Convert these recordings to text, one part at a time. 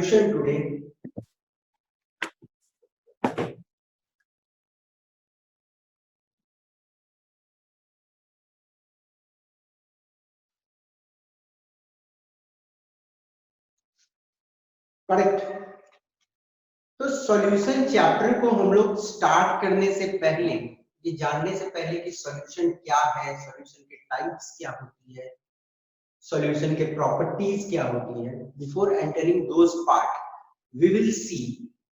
solution today. Correct. तो solution chapter को हम लोग स्टार्ट करने से पहले, ये जानने से पहले कि सॉल्यूशन क्या है, सॉल्यूशन के टाइप्स क्या होती है, सॉल्यूशन के प्रॉपर्टीज क्या होती है, before entering those part we will see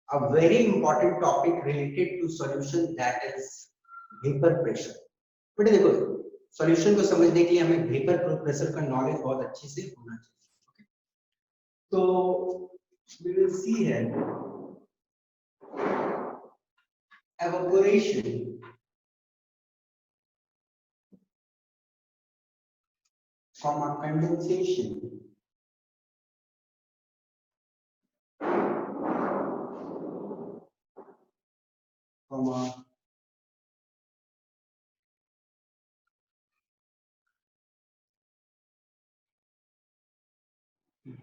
a very important topic related to solution, that is vapour pressure. बेटे देखो, सॉल्यूशन को समझने के लिए हमें वेपर प्रेशर का नॉलेज बहुत अच्छे से होना चाहिए। तो we will see here evaporation comma condensation comma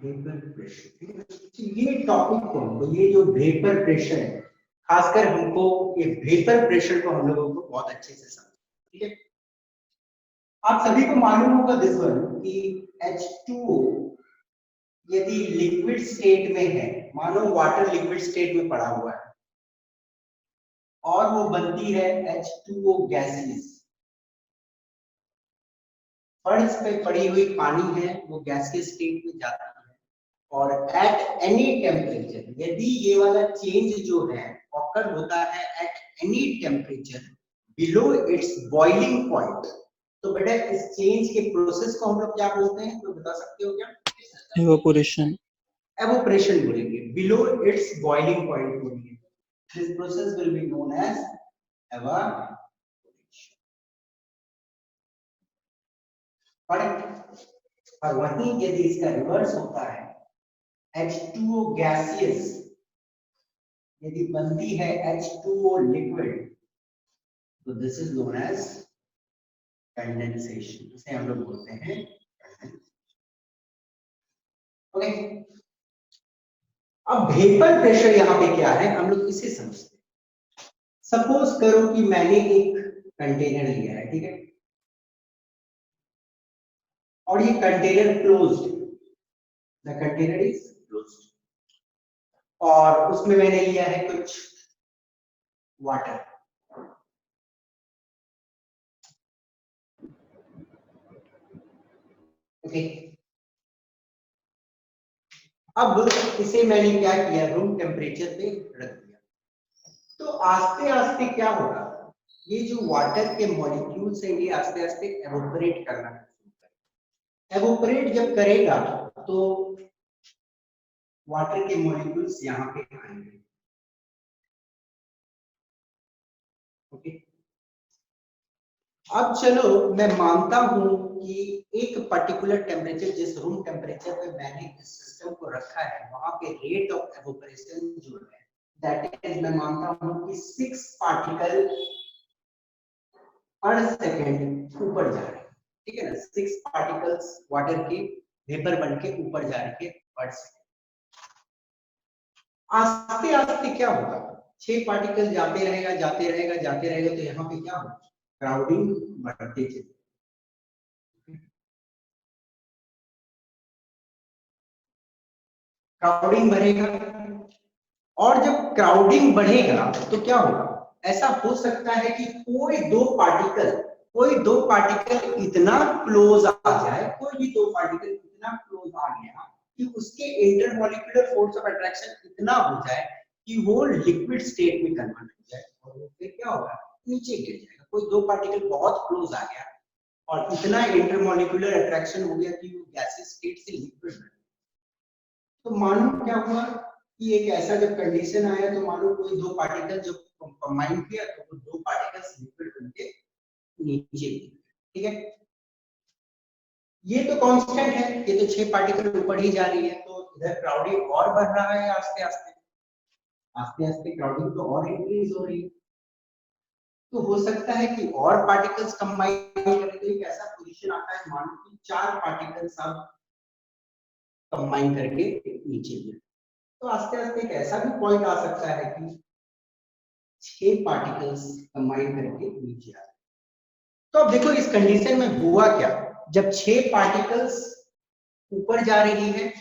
vapour pressure. ये टॉपिक को, ये जो वेपर प्रेशर है, खासकर हमको ये वेपर प्रेशर को हम लोगों को बहुत अच्छे से समझना, ठीक है। आप सभी को मालूम होगा दिस वन कि H2O यदि लिक्विड स्टेट में है, मानो वाटर लिक्विड स्टेट में पड़ा हुआ है और वो बनती है H2O गैसेस, फर्श पे पड़ी हुई पानी है, वो गैसियस स्टेट में जाती है और एट एनी टेम्परेचर, यदि ये वाला चेंज जो है ऑकर होता है at any temperature below its boiling point, तो बेटा इस चेंज के प्रोसेस को हम लोग क्या बोलते हैं, तो बता सकते हो क्या? इवेपोरेशन। एवोपरेशन बोलेंगे, बिलो इट्स बॉइलिंग पॉइंट बोलेंगे। This process will be known as evaporation. और वहीं यदि इसका रिवर्स होता है, H2O गैसियस यदि बनती है H2O लिक्विड, तो this is known as condensation, इसे हम लोग बोलते हैं कंडेंसेशन। ओके, अब वेपर प्रेशर यहाँ पे क्या है हम लोग इसे समझते हैं। सपोज करो कि मैंने एक कंटेनर लिया है, ठीक है, और ये container closed, the container is closed, और उसमें मैंने लिया है कुछ वाटर। ओके, अब इसे मैंने क्या किया, रूम टेम्परेचर पे रख दिया, तो आस्ते आस्ते क्या होगा, ये जो वाटर के मॉलिक्यूल्स हैं ये आस्ते आस्ते एवोपरेट करना शुरू करेगा। एवोपरेट जब करेगा तो वाटर के मॉलिक्यूल्स यहाँ पे आएंगे। ओके, अब चलो मैं मानता हूं कि एक पर्टिकुलर टेम्परेचर, जिस रूम टेम्परेचर पे मैंने इस सिस्टम को रखा है, वहां पे रेट ऑफ एवोपरेशन जो है दैट इज, मैं मानता हूं कि 6 पार्टिकल पर सेकेंड ऊपर जा रहे हैं, ठीक है ना, 6 पार्टिकल्स वाटर के वेपर बन के ऊपर जा रहे हैं पर सेकेंड। आस्ते आस्ते क्या होगा, 6 पार्टिकल जाते रहेगा जाते रहेगा जाते रहेगा, तो यहाँ पे क्या होगा, क्राउडिंग बढ़ते चले, क्राउडिंग बढ़ेगा, और जब क्राउडिंग बढ़ेगा तो क्या होगा, ऐसा हो सकता है कि कोई दो पार्टिकल इतना क्लोज आ जाए, कोई भी दो पार्टिकल इतना क्लोज आ गया कि उसके इंटरमॉलिक्यूलर फोर्स ऑफ अट्रैक्शन इतना हो जाए कि वो लिक्विड स्टेट में कन्वर्ट हो जाए, और वो फिर क्या होगा, नीचे गिर जाएगा। कोई दो पार्टिकल बहुत क्लोज आ गया और इतना इंटरमॉलिक्यूलर अट्रैक्शन हो गया कि वो गैसियस स्टेट से लिक्विड में, तो मानो क्या हुआ कि एक ऐसा जब कंडीशन आया, तो मानो कोई दो पार्टिकल जब कंबाइन किया तो वो दो पार्टिकल्स लिक्विड बनके नीचे, ठीक है। ये तो कांस्टेंट है, ये तो 6 पार्टिकल ऊपर ही जा रही है, तो इधर क्राउडिंग और बढ़ रहा है, आस्ते आस्ते आस्ते आस्ते क्राउडिंग तो और इंक्रीज हो रही है, तो हो सकता है कि और पार्टिकल्स कंबाइन करके, तो एक ऐसा पोजीशन आता है मानो कि 4 पार्टिकल्स अब कंबाइन करके नीचे गिर, तो आस्ते आस्ते एक ऐसा भी पॉइंट आ सकता है कि 6 पार्टिकल्स कंबाइन करके नीचे आ रहे। तो अब देखो इस कंडीशन में हुआ क्या, जब 6 पार्टिकल्स ऊपर जा रही है,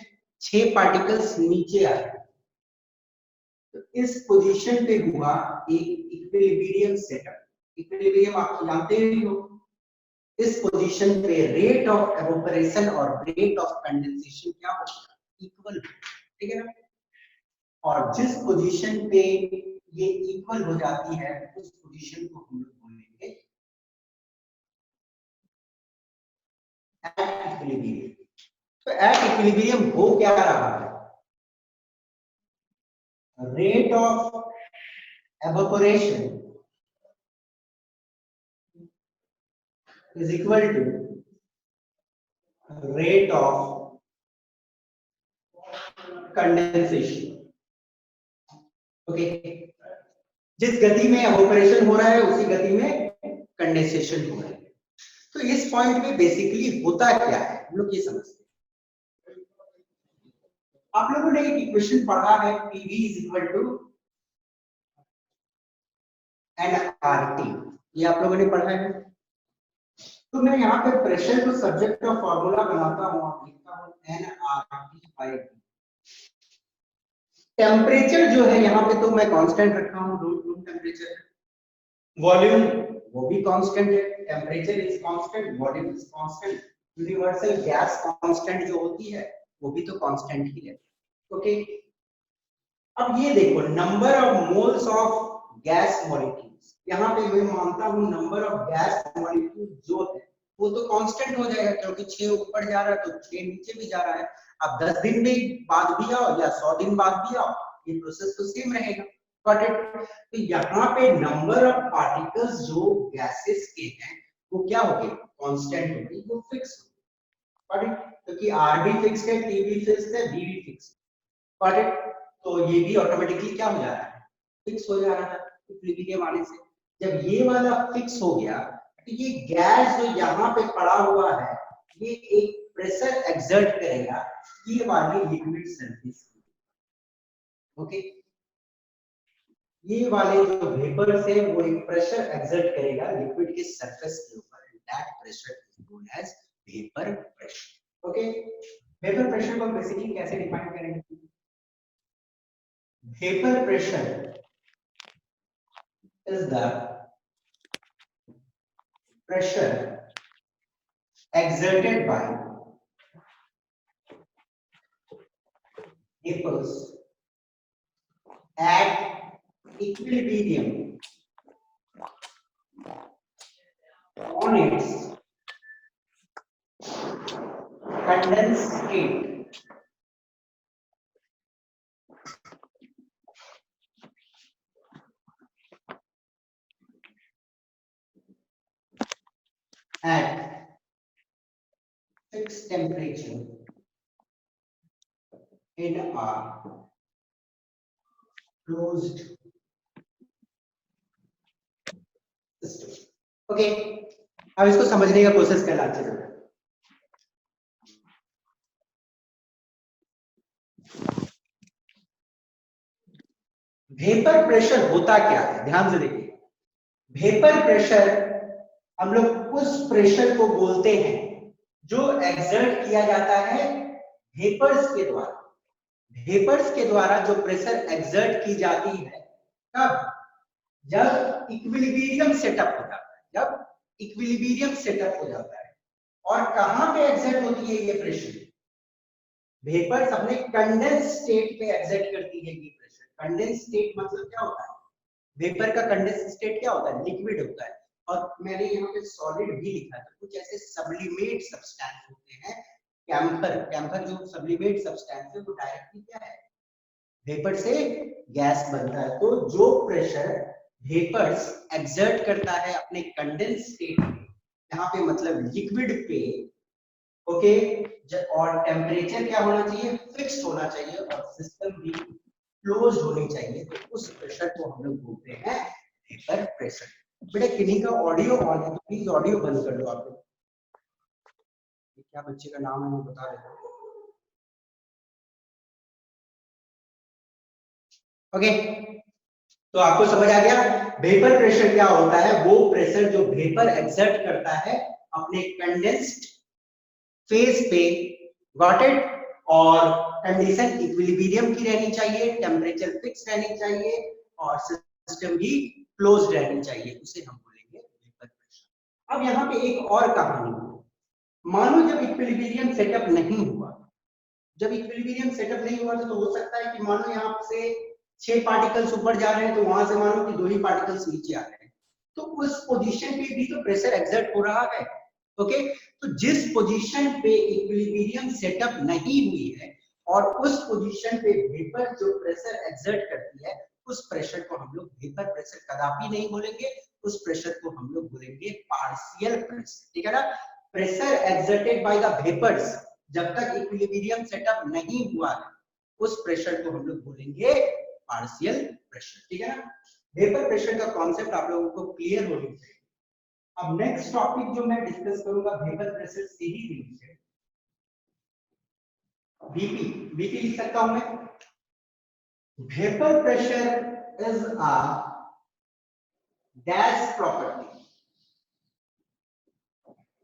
6 पार्टिकल्स नीचे आ रहे हैं, तो इस पोजीशन पे हुआ एक इक्विलिब्रियम सेटअप। इक्विलिब्रियम आप जानते ही हो। इस पोजीशन पे रेट ऑफ एवोपरेशन और रेट ऑफ कंडेंसेशन क्या होगा, इक्वल, ठीक है ना। और जिस पोजीशन पे ये इक्वल हो जाती है उस पोजीशन को हम लोग बोलेंगे एट इक्विलिब्रियम। तो एट इक्विलिब्रियम हो क्या रहा है, rate of evaporation is equal to rate of condensation. Okay, जिस गति में evaporation हो रहा है उसी गति में कंडेंसेशन हो रहा है। तो इस पॉइंट में बेसिकली होता क्या है हम लोग ये समझते हैं। आप लोगों ने एक इक्वेशन पढ़ा है, PV is equal to nRT, ये आप लोगों ने पढ़ा है। तो मैं यहाँ पे प्रेशर को सब्जेक्ट का फॉर्मूला बनाता हूँ और लिखता हूँ nRT/T। टेम्परेचर जो है यहाँ पे तो मैं कांस्टेंट रखा हूँ, रूम टेम्परेचर। वॉल्यूम वो भी कांस्टेंट है, temperature is constant, volume is constant, universal gas constant जो होती है वो भी तो कांस्टेंट ही है। ओके, अब ये देखो number of moles of gas molecules, यहाँ पे मैं मानता हूँ नंबर ऑफ गैस मॉलिक्यूल जो है वो तो कांस्टेंट हो जाएगा, क्योंकि 6 ऊपर जा रहा है तो 6 नीचे भी जा रहा है। अब 10 दिन में बाद भी आओ या 100 दिन बाद भी आओ, ये प्रोसेस तो सेम रहेगा। Got it. तो यहाँ पे नंबर ऑफ पार्टिकल्स जो गैसेस के हैं वो क्या हो गए, कांस्टेंट हो गई, वो फिक्स हो गई। क्योंकि आर भी फिक्स है, टी भी फिक्स है, बी भी फिक्स है। Got it. तो ये भी ऑटोमेटिकली क्या हो जा रहा है, फिक्स हो जा रहा है इक्विलिब्रियम आने से। जब ये वाला फिक्स हो गया तो ये गैस जो यहाँ पे पड़ा हुआ है ये एक प्रेशर एक्सर्ट करेगा ये वाली लिक्विड सरफेस। ओके, ये वाले जो वेपर्स है वो एक प्रेशर एक्सर्ट करेगा लिक्विड के सरफेस के ऊपर, that pressure is known as vapour pressure. Okay, vapour pressure को बेसिकली कैसे डिफाइन करेंगे, vapour pressure is the pressure exerted by vapors at equilibrium on its condensed state at fixed temperature in a closed system. Okay, अब इसको समझने का process करना अच्छे से। वेपर प्रेशर होता क्या है, ध्यान से देखिए। वेपर प्रेशर हम लोग उस प्रेशर को बोलते हैं जो एक्सर्ट किया जाता है वेपर्स के द्वारा। वेपर्स के द्वारा जो प्रेशर एक्सर्ट की जाती है तब जब इक्विलिब्रियम सेटअप हो जाता है, जब इक्विलिब्रियम सेटअप हो जाता है। और कहां पे एक्सर्ट होती है ये प्रेशर, वेपर्स अपने कंडेंस स्टेट पे एक्सर्ट करती है ये प्रेशर। कंडेंस स्टेट मतलब क्या होता है, वेपर का कंडेंस स्टेट क्या होता है, लिक्विड होता है। और मैंने यहाँ पे सॉलिड भी लिखा है, तो कुछ ऐसे सब्लिमेट सब्सटेंस होते हैं। कैम्फर जो सब्लिमेट सब्सटेंस है वो डायरेक्टली क्या है, वेपर से गैस बनता है। तो जो प्रेशर वेपर्स एक्सर्ट करता है अपने कंडेंस स्टेट में, यहाँ पे मतलब लिक्विड पे, ओके, और टेम्परेचर क्या होना चाहिए, फिक्स्ड होना चाहिए, और सिस्टम भी क्लोज होनी चाहिए, तो उस प्रेशर को हम लोग बोलते हैं वेपर प्रेशर। बेटा किन्हीं का ऑडियो ऑन है तो प्लीज ऑडियो बंद कर दो आप लोग। क्या बच्चे का नाम है मैं बता देता हूँ। ओके, तो आपको समझ आ गया वेपर प्रेशर क्या होता है? वो प्रेशर जो वेपर एक्सर्ट करता है अपने कंडेंस्ड फेज पे, गॉट इट? और कंडीशन इक्विलिब्रियम की रहनी चाहिए, टेम्परेचर फिक्स रहनी चाहिए और सिस्टम भी क्लोज रहनी चाहिए, उसे हम बोलेंगे वेपर प्रेशर। अब यहाँ पे एक और कहानी, मानो जब इक्विलिब्रियम सेटअप नहीं हुआ, जब इक्विलिब्रियम सेटअप नहीं हुआ तो हो सकता है कि मानो यहाँ से 6 पार्टिकल्स ऊपर जा रहे हैं तो वहां से मानो कि 2 ही पार्टिकल्स नीचे आ रहे हैं, तो उस पोजीशन पे भी तो प्रेशर एक्सर्ट हो रहा है। ओके, तो जिस पोजीशन पे इक्विलिब्रियम सेटअप नहीं हुई है और उस पोजीशन पे वेपर जो प्रेशर एक्सर्ट करती है, उस प्रेशर को हम लोग वेपर प्रेशर कदापि नहीं बोलेंगे, उस प्रेशर को हम लोग बोलेंगे पार्शियल प्रेशर। ठीक है ना? Pressure exerted by the vapours जब तक इक्विलिब्रियम सेटअप नहीं हुआ है, उस प्रेशर को हम लोग बोलेंगे पार्शियल प्रेशर। ठीक है ना? वेपर प्रेशर का कॉन्सेप्ट आप लोगों को क्लियर होनी चाहिए। अब नेक्स्ट टॉपिक जो मैं डिस्कस करूंगा वेपर प्रेशर से ही रिलेटेड, बीपी। बीपी लिख सकता हूं मैं, vapour pressure is a gas property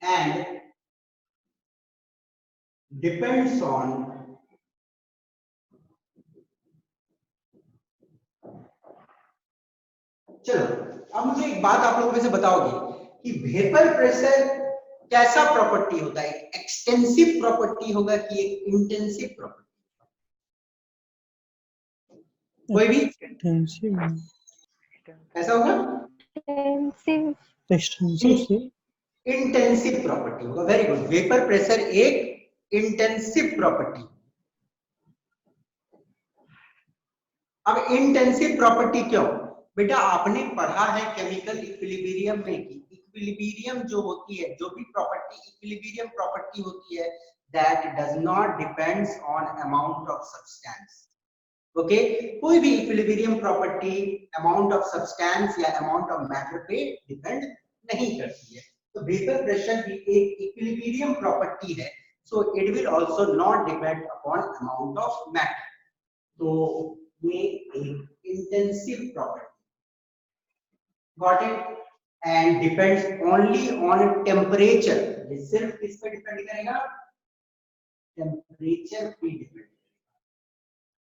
and depends on चलो, अब मुझे एक बात आप लोगों में से बताओगे कि वेपर प्रेशर कैसा प्रॉपर्टी होता है? एक एक्सटेंसिव प्रॉपर्टी होगा कि एक इंटेंसिव प्रॉपर्टी? कोई भी ऐसा होगा? इंटेंसिव प्रॉपर्टी होगा। वेरी गुड, वेपर प्रेशर एक इंटेंसिव प्रॉपर्टी। अब इंटेंसिव प्रॉपर्टी क्यों? बेटा आपने पढ़ा है केमिकल इक्विलिब्रियम में कि इक्विलिब्रियम जो होती है, जो भी प्रॉपर्टी इक्विलिब्रियम प्रॉपर्टी होती है, that does not depends on amount of substance. Okay, कोई भी equilibrium property amount of substance या अमाउंट ऑफ मैटर पे डिपेंड नहीं करती है। तो वेपर प्रेशर भी एक इक्विलिब्रियम प्रॉपर्टी है, so it will also not depend upon amount of matter. तो ये एक intensive property, got it? And depends only on temperature. ये सिर्फ किस पे डिपेंड करेगा? टेम्परेचर पे डिपेंड।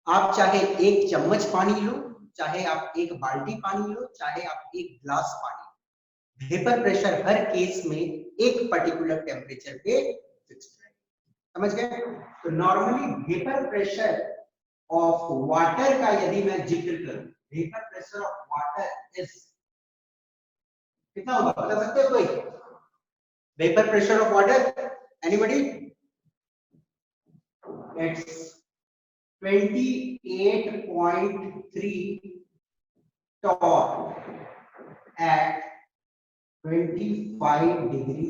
आप चाहे एक चम्मच पानी लो, चाहे आप एक बाल्टी पानी लो, चाहे आप एक ग्लास पानी लो, वेपर प्रेशर हर केस में एक पर्टिकुलर टेम्परेचर पे फिक्स्ड है। समझ गए? तो normally vapour pressure of water का यदि मैं जिक्र करूं, vapour pressure of water is कितना होगा बता सकते हो कोई? Vapour pressure of water, anybody? It's 28.3 torr at 25 degree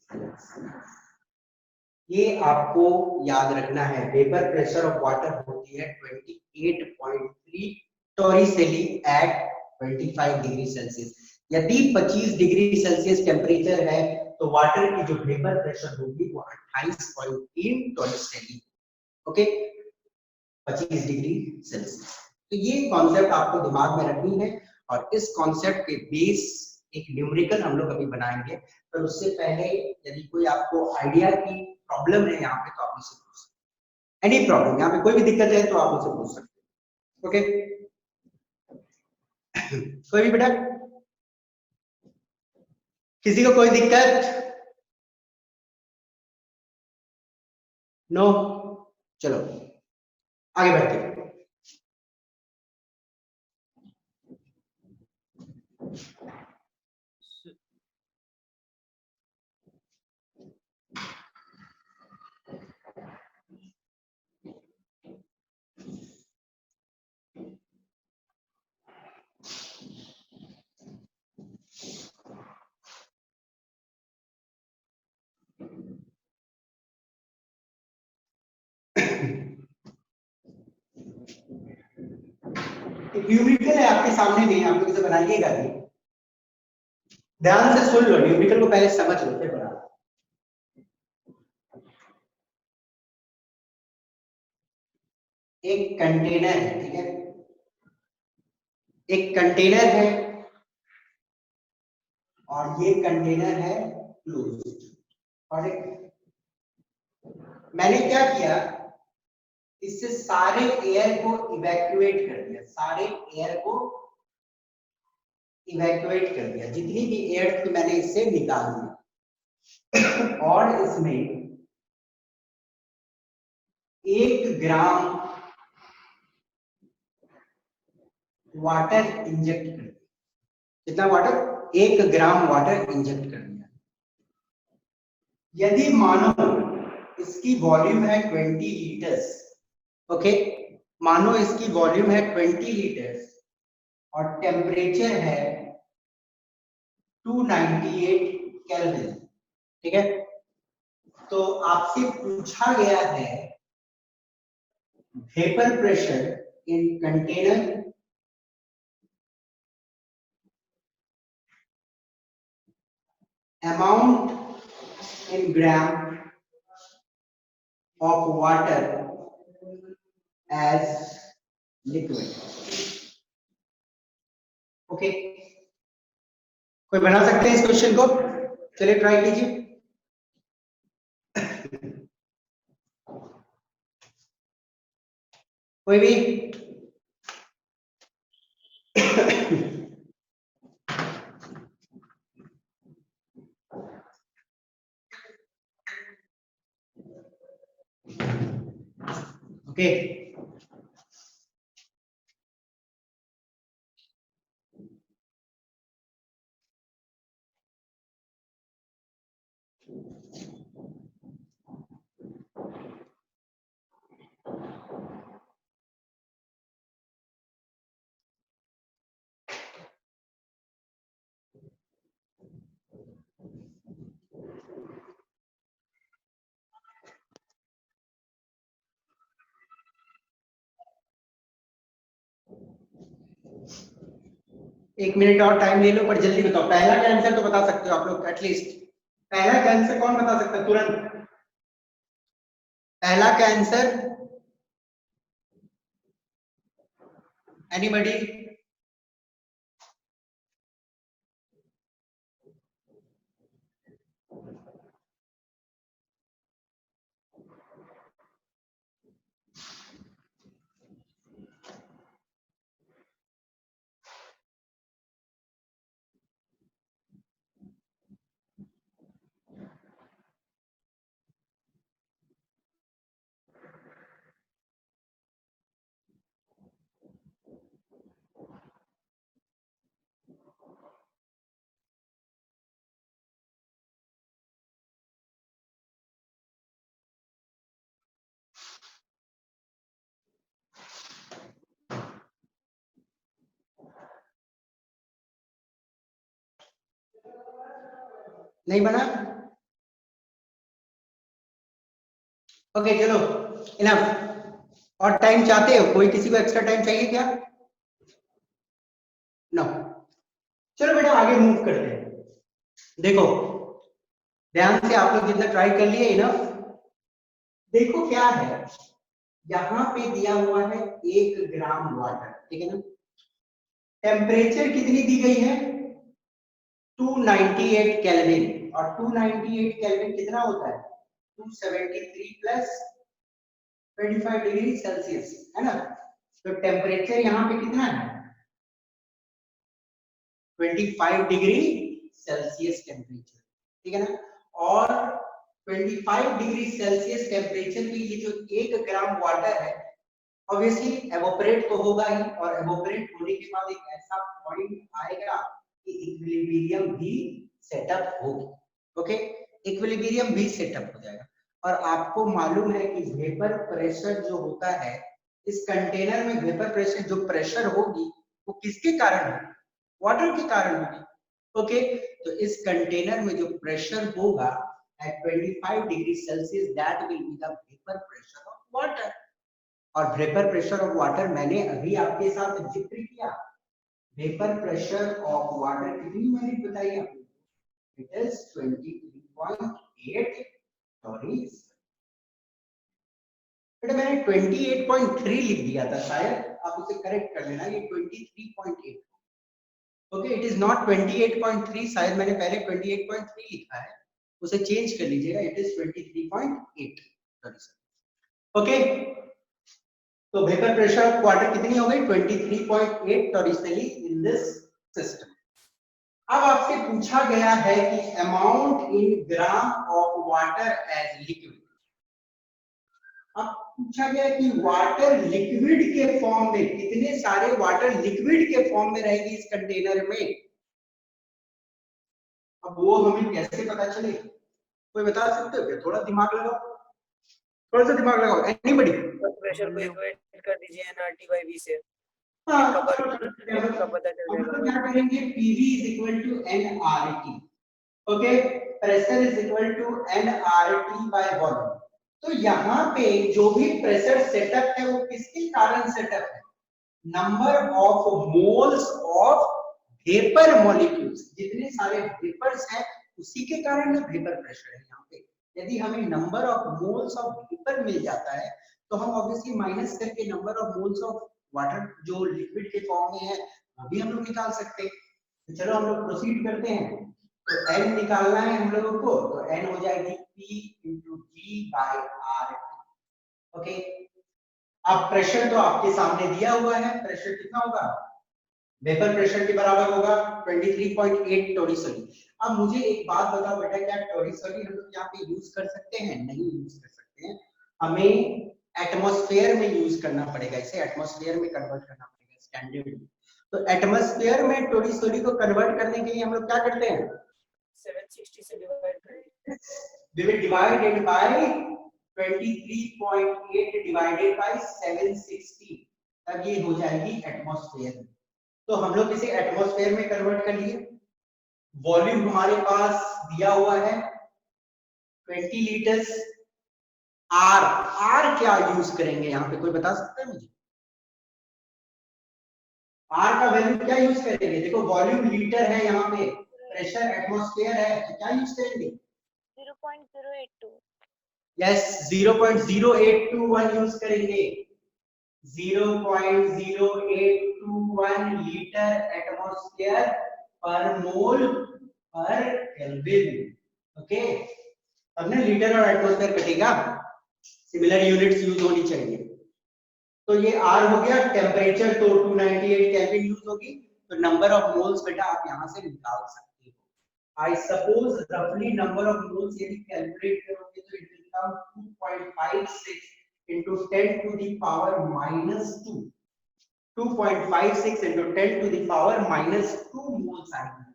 Celsius. ये आपको याद रखना है, वेपर प्रेशर ऑफ वाटर होती है 28.3 टॉरिसेली एट 25 डिग्री सेल्सियस। यदि 25 डिग्री सेल्सियस टेम्परेचर है तो वाटर की जो वेपर प्रेशर होगी वो 28.3 टॉरिसेली। Okay, 25 degree Celsius. तो ये कॉन्सेप्ट आपको दिमाग में रखनी है और इस कॉन्सेप्ट के बेस एक न्यूमेरिकल हम लोग अभी बनाएंगे, पर उससे पहले यदि कोई आपको आइडिया की प्रॉब्लम है यहाँ पे तो आप मुझसे पूछ सकते हैं। एनी प्रॉब्लम, यहाँ पे कोई भी दिक्कत है तो आप मुझसे पूछ सकते हैं। ओके, कोई भी बेटा, किसी को कोई दिक्कत? नो? चलो आगे बढ़ते हैं। एक न्यूमेरिकल है आपके सामने में, आप लोग इसे बनाइएगा भी, ध्यान से सुन लो, न्यूमेरिकल को पहले समझ लो फिर बना। एक कंटेनर है, ठीक है, एक कंटेनर है और ये कंटेनर है क्लोज्ड। और मैंने क्या किया, इससे सारे एयर को इवैक्यूएट कर दिया, सारे एयर को इवैक्यूएट कर दिया, जितनी भी एयर थी मैंने इससे निकाल दिया। और इसमें 1 ग्राम वाटर इंजेक्ट कर दिया। कितना वाटर? 1 ग्राम वाटर इंजेक्ट कर दिया। यदि मानो इसकी वॉल्यूम है 20 लीटर्स, ओके, मानो इसकी वॉल्यूम है 20 लीटर्स और टेम्परेचर है 298 केल्विन, ठीक है। तो आपसे पूछा गया है vapour pressure in container amount in gram of water as liquid, okay. कोई बना सकते हैं इस क्वेश्चन को? चलिए ट्राई कीजिए। कोई भी? ओके, एक मिनट और टाइम ले लो, पर जल्दी बताओ। पहला का आंसर तो बता सकते हो आप लोग एटलीस्ट। पहला का आंसर कौन बता सकता है तुरंत? पहला का आंसर एनीबॉडी? नहीं बना? ओके चलो, इनफ। और टाइम चाहते हो? कोई किसी को एक्स्ट्रा टाइम चाहिए क्या? नो। चलो बेटा आगे मूव करते हैं। देखो ध्यान से, आप लोग जितना ट्राई कर लिए इनफ। देखो क्या है, यहाँ पे दिया हुआ है 1 ग्राम वाटर, ठीक है ना। टेम्परेचर कितनी दी गई है? 298 केल्विन। और 298 केल्विन कितना होता है? 273 प्लस 25 डिग्री सेल्सियस, है ना। तो टेम्परेचर यहाँ पे कितना है? 25 डिग्री सेल्सियस टेम्परेचर, ठीक है ना। और 25 डिग्री सेल्सियस टेम्परेचर पे ये जो 1 ग्राम वाटर है, ऑब्वियसली एवोपरेट तो होगा ही, और एवोपरेट होने के बाद एक ऐसा पॉइंट आएगा कि इक्विलिब्रियम भी सेटअप होगी, ओके। इक्विलिब्रियम भी सेटअप हो जाएगा। और आपको मालूम है कि वेपर प्रेशर जो होता है इस कंटेनर में, वेपर प्रेशर जो प्रेशर होगी वो किसके कारण होगी? वाटर के कारण होगी, ओके। तो इस कंटेनर में जो प्रेशर होगा at 25 degree Celsius, that will be the vapour pressure of water. और वेपर प्रेशर ऑफ वाटर मैंने अभी आपके साथ जिक्र किया। वेपर प्रेशर ऑफ वाटर कितनी यूनिट बताइए आपको? इट इज 23.8 सॉरी बेटा, मैंने 28.3 लिख दिया था शायद। आप उसे करेक्ट कर लेना, ये 23.8। ओके, इट इज नॉट 28.3, शायद मैंने पहले 28.3 लिखा है, उसे चेंज कर लीजिएगा, इट इज 23.8। ओके, तो वेपर प्रेशर क्वार्टर कितनी हो गई? 23.8 टॉरिसली इन दिस सिस्टम। अब आपसे पूछा गया है कि amount in gram of water as liquid. अब पूछा गया कि वाटर लिक्विड के फॉर्म में कितने सारे वाटर लिक्विड के फॉर्म में रहेगी इस कंटेनर में। अब वो हमें कैसे पता चले, कोई बता सकते हो क्या? थोड़ा दिमाग लगाओ, थोड़ा सा दिमाग लगाओ, एनीबॉडी। प्रेशर को इक्वेट कर दीजिए nRT/V से। हाँ, का पता चल हम लोग जाएगा। क्या करेंगे, PV is equal to nRT। Okay, pressure is equal to nRT by volume. तो यहाँ पे जो भी प्रेशर सेटअप है वो किसके कारण सेटअप है? Number of moles of vapour molecules, जितने सारे वेपर्स हैं उसी के कारण ना वेपर प्रेशर है यहाँ पे। यदि हमें number of moles of vapour मिल जाता है तो हम ऑब्वियसली माइनस करके number of moles of water जो लिक्विड के फॉर्म में है वो भी हम लोग निकाल सकते हैं। तो चलो हम लोग प्रोसीड करते हैं। तो n निकालना है हम लोगों को, तो n हो जाएगी P into G by R। Okay, अब प्रेशर तो आपके सामने दिया हुआ है, प्रेशर कितना होगा? वेपर प्रेशर के बराबर होगा 23.8 टॉरिसली। अब मुझे एक बात बताओ बेटा, क्या टॉरिसली हम लोग यहाँ पे यूज कर सकते हैं? नहीं यूज कर सकते हैं, हमें एटमॉस्फेयर में यूज करना पड़ेगा, इसे एटमॉस्फेयर में कन्वर्ट करना पड़ेगा स्टैंडर्ड में। तो एटमॉस्फेयर में टॉरिसली को कन्वर्ट करने के लिए हम लोग क्या करते हैं? 760 से डिवाइड करें। We will divide it by 23.8 divided by 760, तब ये हो जाएगी एटमॉस्फेयर में। तो हम लोग इसे एटमॉस्फेयर में कन्वर्ट कर लिए। वॉल्यूम हमारे पास दिया हुआ है 20 लीटर्स। आर, आर क्या यूज करेंगे यहाँ पे, कोई बता सकता है मुझे? आर का वैल्यू क्या यूज करेंगे? देखो वॉल्यूम लीटर है, यहाँ पे प्रेशर एटमॉस्फेयर है, तो क्या यूज करेंगे? 0.082। यस, 0.0821 यूज करेंगे। 0.0821 लीटर एटमॉस्फेयर पर मोल पर केल्विन। ओके, अब ना लीटर और एटमॉस्फेयर कटेगा, सिमिलर यूनिट्स यूज होनी चाहिए। तो ये आर हो गया, टेम्परेचर तो 298 केल्विन यूज होगी, तो नंबर ऑफ मोल्स बेटा आप यहां से निकाल सकते हो। आई सपोज रफली नंबर ऑफ मोल्स यदि कैलकुलेट करोगे तो it will come 2.56 into 10 to the power minus 2। 2.56 into 10 to the power minus 2 moles आएंगे।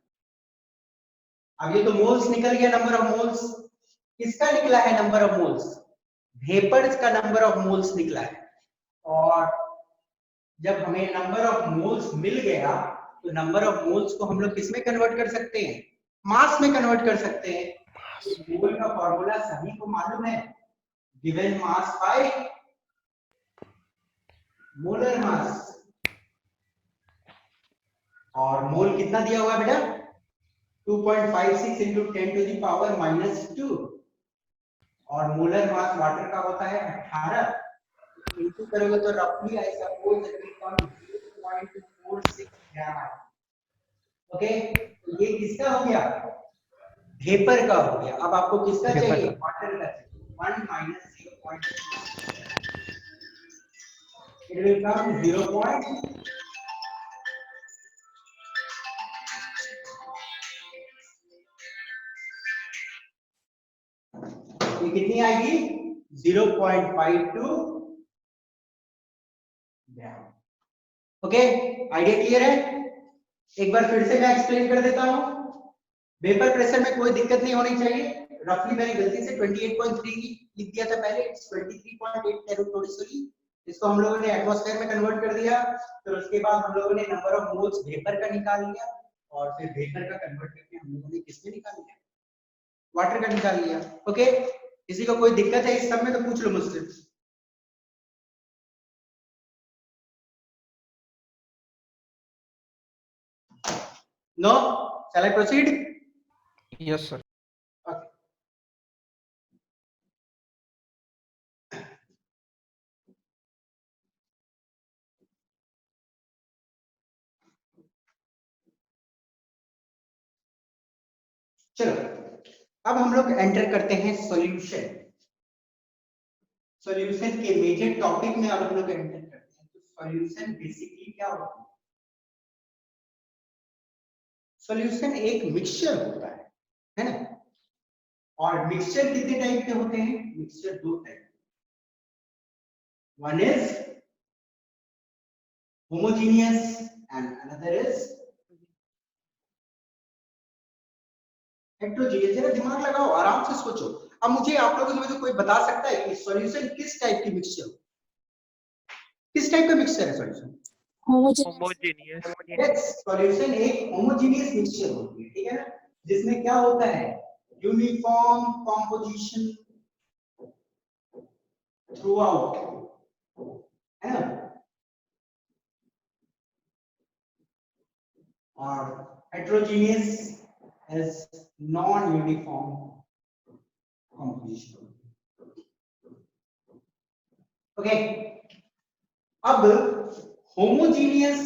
अब ये तो मोल्स निकल गया, नंबर ऑफ मोल्स किसका निकला है? नंबर ऑफ मोल्स वेपर्स का नंबर ऑफ मोल्स निकला है। और जब हमें नंबर ऑफ मोल्स मिल गया तो नंबर ऑफ मोल्स को हम लोग किस में कन्वर्ट कर सकते हैं? मास में कन्वर्ट कर सकते हैं। मोल का फॉर्मूला सभी को मालूम है, गिवन मास बाय मोलर मास। और मोल कितना दिया हुआ है बेटा? 2.56 into 10 to the power minus 2। और मोलर मास वाटर का होता है 18, इंटू करोगे तो रफली I suppose it will come 0.46 gram. Okay, तो ये किसका हो गया? वेपर का हो गया। अब आपको किसका चाहिए? वाटर का चाहिए। 1 minus 0.2, it will come 0. ये कितनी आएगी? 0.52 ग्राम। ओके, आइडिया क्लियर है? एक बार फिर से मैं एक्सप्लेन कर देता हूं। वेपर प्रेशर में कोई दिक्कत नहीं होनी चाहिए। रफली मैंने गलती से 28.3 लिख दिया था पहले, इट्स 23.8 टेरोटोरिसली। इसको हम लोगों ने एटमॉस्फेयर में कन्वर्ट कर दिया, फिर उसके बाद हम लोगों ने नंबर ऑफ मोल्स वेपर का निकाल लिया, और फिर वेपर का कन्वर्ट करके हम लोगों ने किसमें निकाल लिया? वाटर का निकाल लिया। ओके, किसी को कोई दिक्कत है इस सब में तो पूछ लो मुझसे। No, shall I proceed? Yes, sir. Okay. चलो अब हम लोग एंटर करते हैं सॉल्यूशन। सॉल्यूशन के मेजर टॉपिक में अब हम लोग एंटर करते हैं। तो सॉल्यूशन बेसिकली क्या होता है? सॉल्यूशन एक मिक्सचर होता है ना? और मिक्सचर कितने टाइप के होते हैं? मिक्सचर दो type. One is homogeneous and another is heterogeneous. जरा दिमाग लगाओ, आराम से सोचो। अब मुझे आप लोगों में से कोई बता सकता है कि सॉल्यूशन किस टाइप की मिक्सचर हो? किस टाइप का मिक्सचर है सॉल्यूशन? होमोजेनियस। यस, सॉल्यूशन एक होमोजेनियस मिक्सचर होती है, ठीक है ना? जिसमें क्या होता है? यूनिफॉर्म कॉम्पोजिशन थ्रू आउट, है ना? और heterogeneous is non-uniform composition. Okay. अब होमोजीनियस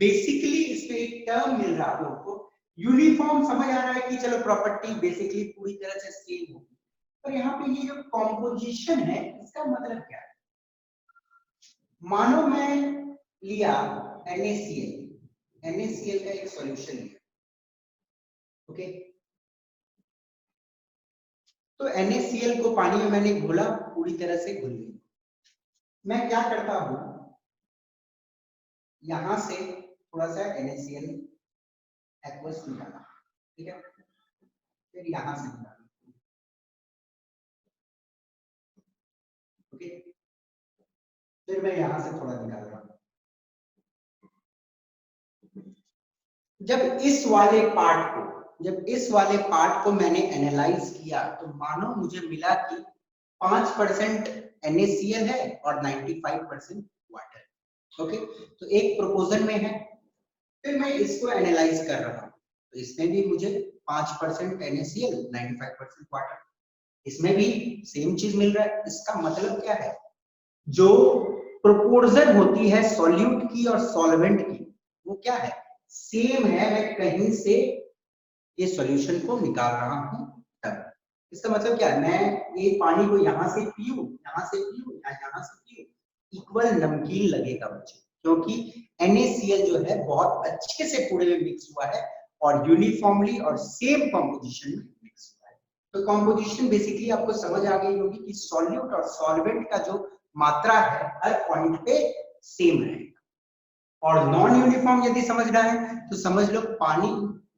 बेसिकली इसमें एक टर्म मिल रहा है आप लोगों को। यूनिफॉर्म समझ आ रहा है कि चलो प्रॉपर्टी बेसिकली पूरी तरह से सेम होगी, पर यहाँ पे ये जो कॉम्पोजिशन है इसका मतलब क्या है? मानो मैं लिया NaCl, NaCl का एक सॉल्यूशन लिया, ओके? तो NaCl को पानी में मैंने घोला, पूरी तरह से घुल गई। मैं क्या करता हूं, यहां से थोड़ा सा NaCl एक्वस निकाला, ठीक है? फिर यहां से निकाला, ओके? फिर मैं यहां से थोड़ा निकाल रहा हूं। जब इस वाले पार्ट को मैंने एनालाइज किया तो मानो मुझे मिला कि 5% NaCl है और 95% वाटर, ओके? तो एक प्रोपोर्शन में है। फिर मैं इसको एनालाइज कर रहा हूं, तो इसमें भी मुझे 5% NaCl 95% वाटर, इसमें भी सेम चीज मिल रहा है। इसका मतलब क्या है? जो प्रोपोर्शन होती है सॉल्यूट की और सॉल्वेंट की, वो क्या है? सेम है। मैं कहीं से ये सॉल्यूशन को निकाल रहा हूं तब। इसका मतलब क्या है? मैं ये पानी को यहां से पीऊं, यहां से पीऊं या यहां से पीऊं, इक्वल नमकीन लगेगा मुझे, क्योंकि NaCl जो है बहुत अच्छे से पूरे में मिक्स हुआ है और यूनिफॉर्मली और सेम कॉम्पोजिशन में मिक्स हुआ है। तो कॉम्पोजिशन बेसिकली आपको समझ आ गई होगी कि सॉल्यूट और सॉल्वेंट का जो मात्रा है हर पॉइंट पे सेम रहेगा। और नॉन यूनिफॉर्म यदि समझ रहा है तो समझ लो, पानी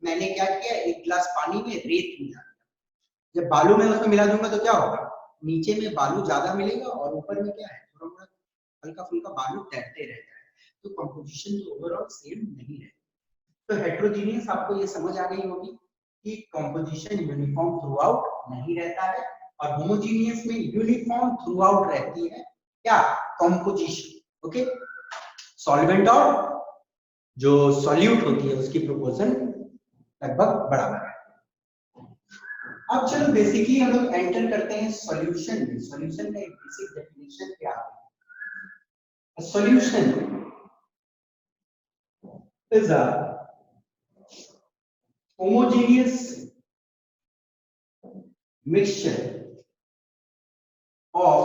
मैंने क्या किया, एक गिलास पानी में रेत मिला दिया। जब बालू में उसमें मिला दूंगा तो क्या होगा? नीचे में बालू ज्यादा मिलेगा और ऊपर में क्या है, थोड़ा थोड़ा हल्का फुल्का बालू तैरते रहता है। तो कंपोजिशन तो ओवरऑल सेम नहीं है। तो हेट्रोजीनियस आपको ये समझ आ गई होगी कि कंपोजिशन यूनिफॉर्म थ्रू आउट नहीं रहता है, और होमोजीनियस में यूनिफॉर्म थ्रू आउट रहती है क्या? Composition, okay? सॉल्वेंट और जो सॉल्यूट होती है उसकी प्रोपोर्शन लगभग बराबर है। अब चलो बेसिकली हम लोग एंटर करते हैं सॉल्यूशन में। सॉल्यूशन का एक बेसिक डेफिनेशन क्या है? Solution is a homogeneous mixture of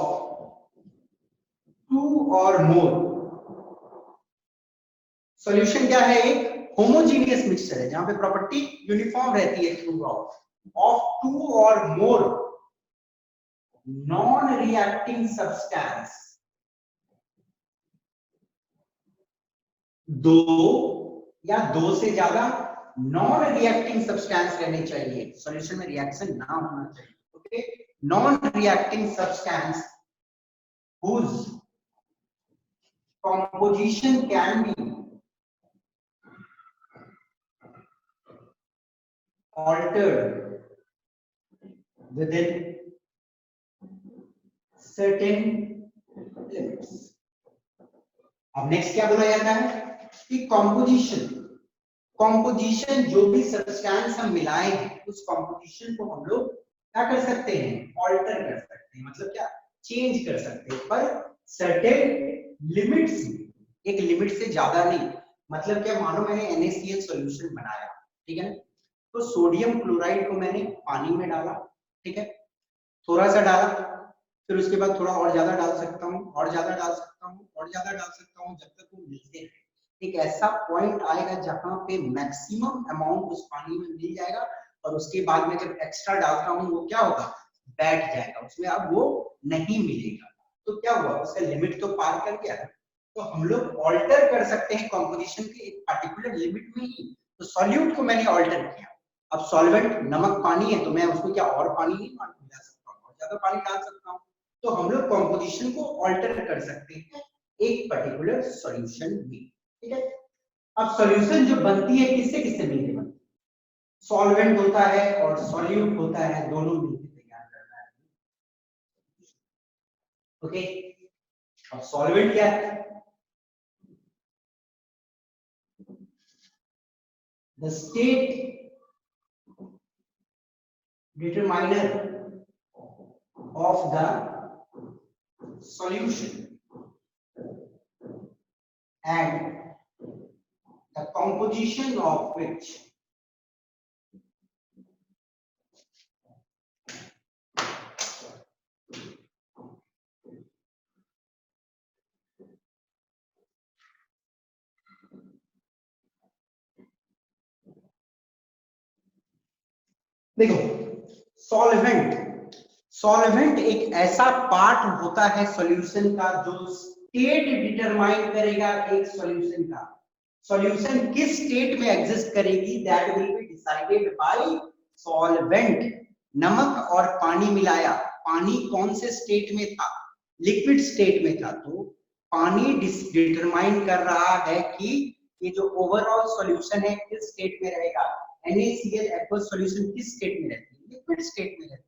two or more। Solution क्या है? एक होमोजीनियस मिक्सचर है जहां पे प्रॉपर्टी यूनिफॉर्म रहती है थ्रू आउट, ऑफ टू और मोर नॉन रिएक्टिंग सब्सटेंस। दो या दो से ज्यादा नॉन रिएक्टिंग सब्सटेंस रहने चाहिए, सॉल्यूशन में रिएक्शन ना होना चाहिए, okay? Non reacting substance whose composition can be altered within certain limits। अब नेक्स्ट क्या बोला जाता है कि कॉम्पोजिशन जो भी सब्सटेंस हम मिलाए हैं उस कॉम्पोजिशन को हम लोग क्या कर सकते हैं? ऑल्टर कर सकते हैं। मतलब क्या? चेंज कर सकते हैं, पर सर्टेन लिमिट्स में, एक लिमिट से ज्यादा नहीं। मतलब क्या? मानो मैंने NaCl सॉल्यूशन बनाया, ठीक है ना? तो सोडियम क्लोराइड को मैंने पानी में डाला, ठीक है, थोड़ा सा डाला, फिर उसके बाद थोड़ा और ज्यादा डाल सकता हूँ, और ज्यादा डाल सकता हूँ, और ज्यादा डाल सकता हूँ, जब तक वो मिलते हैं। एक ऐसा पॉइंट आएगा जहां पे मैक्सिमम अमाउंट उस पानी में मिल जाएगा, और उसके बाद में जब एक्स्ट्रा डालता हूँ वो क्या होगा, बैठ जाएगा उसमें, अब वो नहीं मिलेगा। तो क्या हुआ, उसका लिमिट तो पार कर गया। तो हम लोग ऑल्टर कर सकते हैं कॉम्पोजिशन के एक पर्टिकुलर लिमिट में ही। तो सॉल्यूट को मैंने ऑल्टर किया। अब सॉल्वेंट नमक पानी है, तो मैं उसको क्या और पानी नहीं मिला सकता हूँ, और ज्यादा पानी डाल सकता हूँ। तो हम लोग कॉम्पोजिशन को ऑल्टर कर सकते हैं एक पर्टिकुलर सॉल्यूशन में, ठीक है। अब सॉल्यूशन जो बनती है किससे किससे मिलकर बनती है, सॉल्वेंट होता है और सॉल्यूट होता है, दोनों मिलकर तैयार करना है, ओके। अब सॉल्वेंट क्या है, the state determiner of the solution and the composition of which देखो, सॉल्वेंट एक ऐसा पार्ट होता है सॉल्यूशन का जो स्टेट डिटरमाइन करेगा एक सॉल्यूशन का। सॉल्यूशन किस स्टेट में एग्जिस्ट करेगी, that will be decided by solvent. नमक और पानी मिलाया, पानी कौन से स्टेट में था, लिक्विड स्टेट में था, तो पानी डिटरमाइन कर रहा है कि ये जो ओवरऑल सॉल्यूशन है किस स्टेट में रहेगा। NaCl एक्वस सॉल्यूशन किस स्टेट में रहती है, लिक्विड स्टेट में रहती है।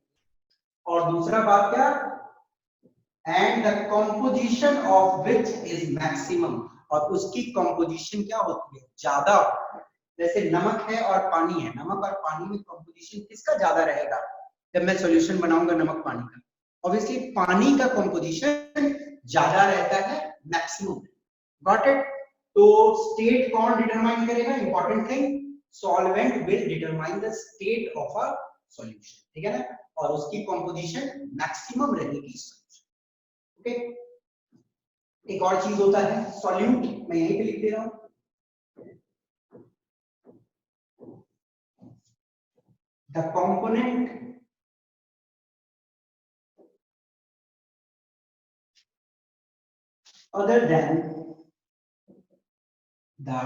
और दूसरा बात क्या, and the composition of which is maximum, और उसकी कंपोजिशन क्या होती है, ज्यादा होती है। जैसे नमक है और पानी है, नमक और पानी में कंपोजिशन किसका ज्यादा रहेगा, जब मैं सॉल्यूशन बनाऊंगा नमक पानी का, ऑब्वियसली पानी का कंपोजिशन ज्यादा रहता है, मैक्सिमम। Got it. तो स्टेट कौन डिटरमाइन करेगा, important thing, solvent will determine the state of a solution, ठीक है ना, और उसकी कंपोजिशन मैक्सिमम रहेगी सॉल्यूशन, ओके। एक और चीज होता है सॉल्यूट, मैं यहीं पे लिख दे रहा हूं, the component other than the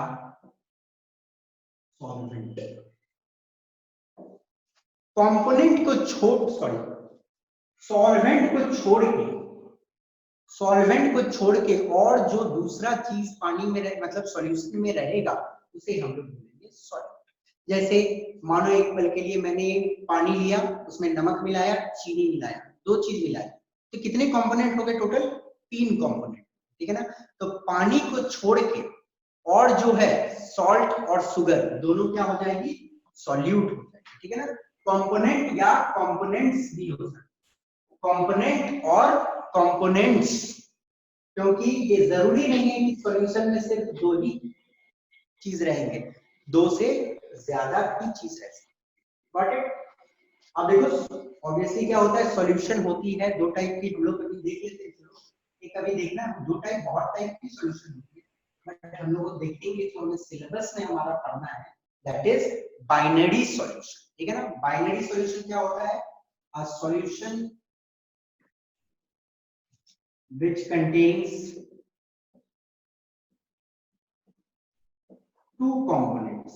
solvent, component को सॉल्वेंट को छोड़ के और जो दूसरा चीज पानी में मतलब सॉल्यूशन में रहेगा उसे हम लोग बोलेंगे सॉल्वेंट। जैसे मानो एक पल के लिए मैंने पानी लिया, उसमें नमक मिलाया, चीनी मिलाया, दो चीज मिलाई, तो कितने कंपोनेंट हो गए टोटल, 3 कंपोनेंट, ठीक है ना। तो पानी को छोड़ के और जो है सॉल्ट और शुगर दोनों क्या हो जाएगी, सॉल्यूट हो जाएगी, ठीक है ना। कंपोनेंट या कंपोनेंट्स भी हो सकते, कंपोनेंट और कंपोनेंट्स, क्योंकि ये जरूरी नहीं है कि सॉल्यूशन में सिर्फ 2 ही चीज रहेंगे, 2 से ज्यादा भी चीज रह सकती है। Got it. अब देखो ऑब्वियसली क्या होता है, सॉल्यूशन होती है 2 टाइप की, हम लोग कभी देख लेते हैं, एक कभी देखना 2 टाइप, बहुत टाइप की सॉल्यूशन होती है, बट हम लोग देखेंगे जो हमें सिलेबस में हमारा पढ़ना है, दैट इज बाइनरी सॉल्यूशन, ठीक है ना। बाइनरी सॉल्यूशन क्या होता है, a solution which contains 2 components,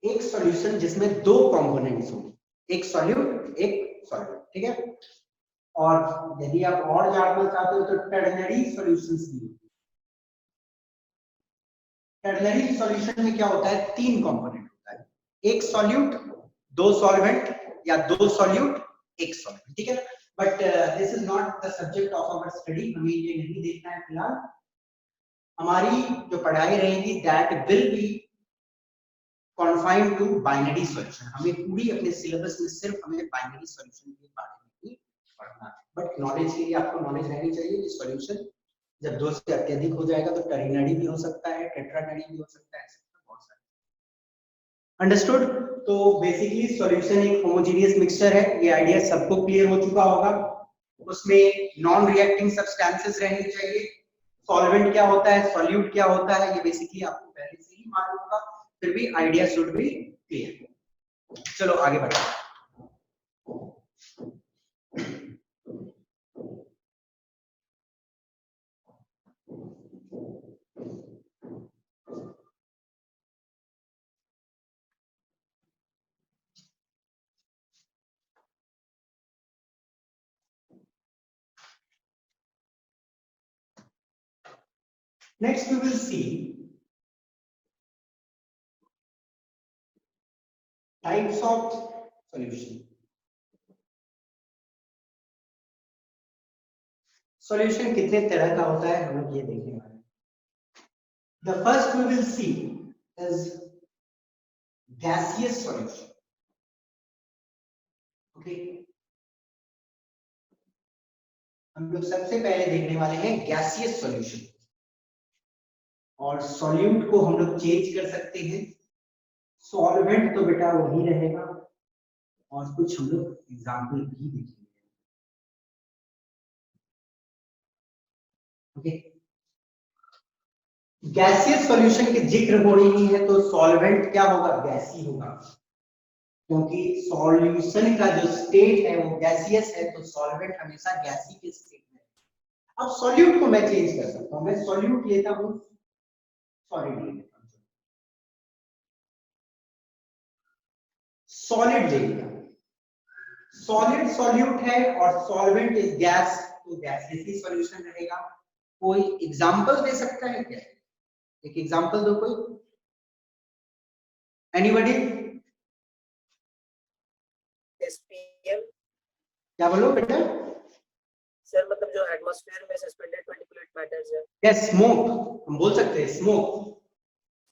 एक सॉल्यूशन जिसमें 2 कंपोनेंट्स हो, एक सॉल्यूट एक सॉल्वेंट, ठीक है। और यदि आप और जानना चाहते हो तो टर्नरी सॉल्यूशंस भी होते हैं। टर्नरी सॉल्यूशन में क्या होता है, 3 कंपोनेंट होता है, एक सॉल्यूट, 2 सॉल्वेंट, या 2 सॉल्यूट 1 सॉल्वेंट, ठीक है ना। But this is not the subject of our study, हमें ये नहीं देखना है फिलहाल। हमारी जो पढ़ाई रहेगी that will be confined to binary solution, हमें पूरी अपने सिलेबस में सिर्फ हमें बाइनरी सॉल्यूशन के बारे में ही पढ़ना है। बट नॉलेज के लिए आपको नॉलेज रहनी चाहिए कि सॉल्यूशन जब 2 से अत्यधिक हो जाएगा तो टर्नरी भी हो सकता है, टेट्रानरी भी हो सकता है, बहुत सारे अंडरस्टूड? तो बेसिकली सॉल्यूशन एक होमोजेनियस मिक्सचर है, ये आइडिया सबको क्लियर हो चुका होगा। उसमें नॉन रिएक्टिंग सब्सटेंसेस रहनी चाहिए, सॉल्वेंट क्या होता है, सॉल्यूट क्या होता है, ये बेसिकली आपको पहले से ही मालूम होगा, फिर भी आइडिया शुड बी क्लियर। चलो आगे बढ़ते हैं। Next we will see types of solution. Solution कितने तरह का होता है हम लोग ये देखने वाले हैं। The first we will see is gaseous solution. Okay. हम लोग सबसे पहले देखने वाले हैं gaseous solution। और सॉल्यूट को हम लोग चेंज कर सकते हैं, सॉल्वेंट तो बेटा वही रहेगा, और कुछ हम लोग एग्जाम्पल भी देखेंगे। ओके, गैसियस सॉल्यूशन की जिक्र हो रही है तो सॉल्वेंट क्या होगा, गैसी होगा, क्योंकि सॉल्यूशन का जो स्टेट है वो गैसियस है, तो सॉल्वेंट हमेशा गैसी के स्टेट में। अब सॉल्यूट को मैं चेंज कर सकता हूं, मैं सॉल्यूट लेता हूं, सॉलिड ले लेता हूं, सॉलिड ले लिया, सॉलिड सॉल्यूट है और सॉल्वेंट इज गैस, तो गैसियस ही सॉल्यूशन रहेगा। कोई एग्जांपल दे सकता है क्या, एक एग्जांपल दो कोई, एनीबॉडी? SPM क्या बोलो बेटा? सर, मतलब जो एटमॉस्फेयर में सस्पेंडेड पार्टिकुलेट मैटर्स है। यस, स्मोक हम बोल सकते हैं, स्मोक,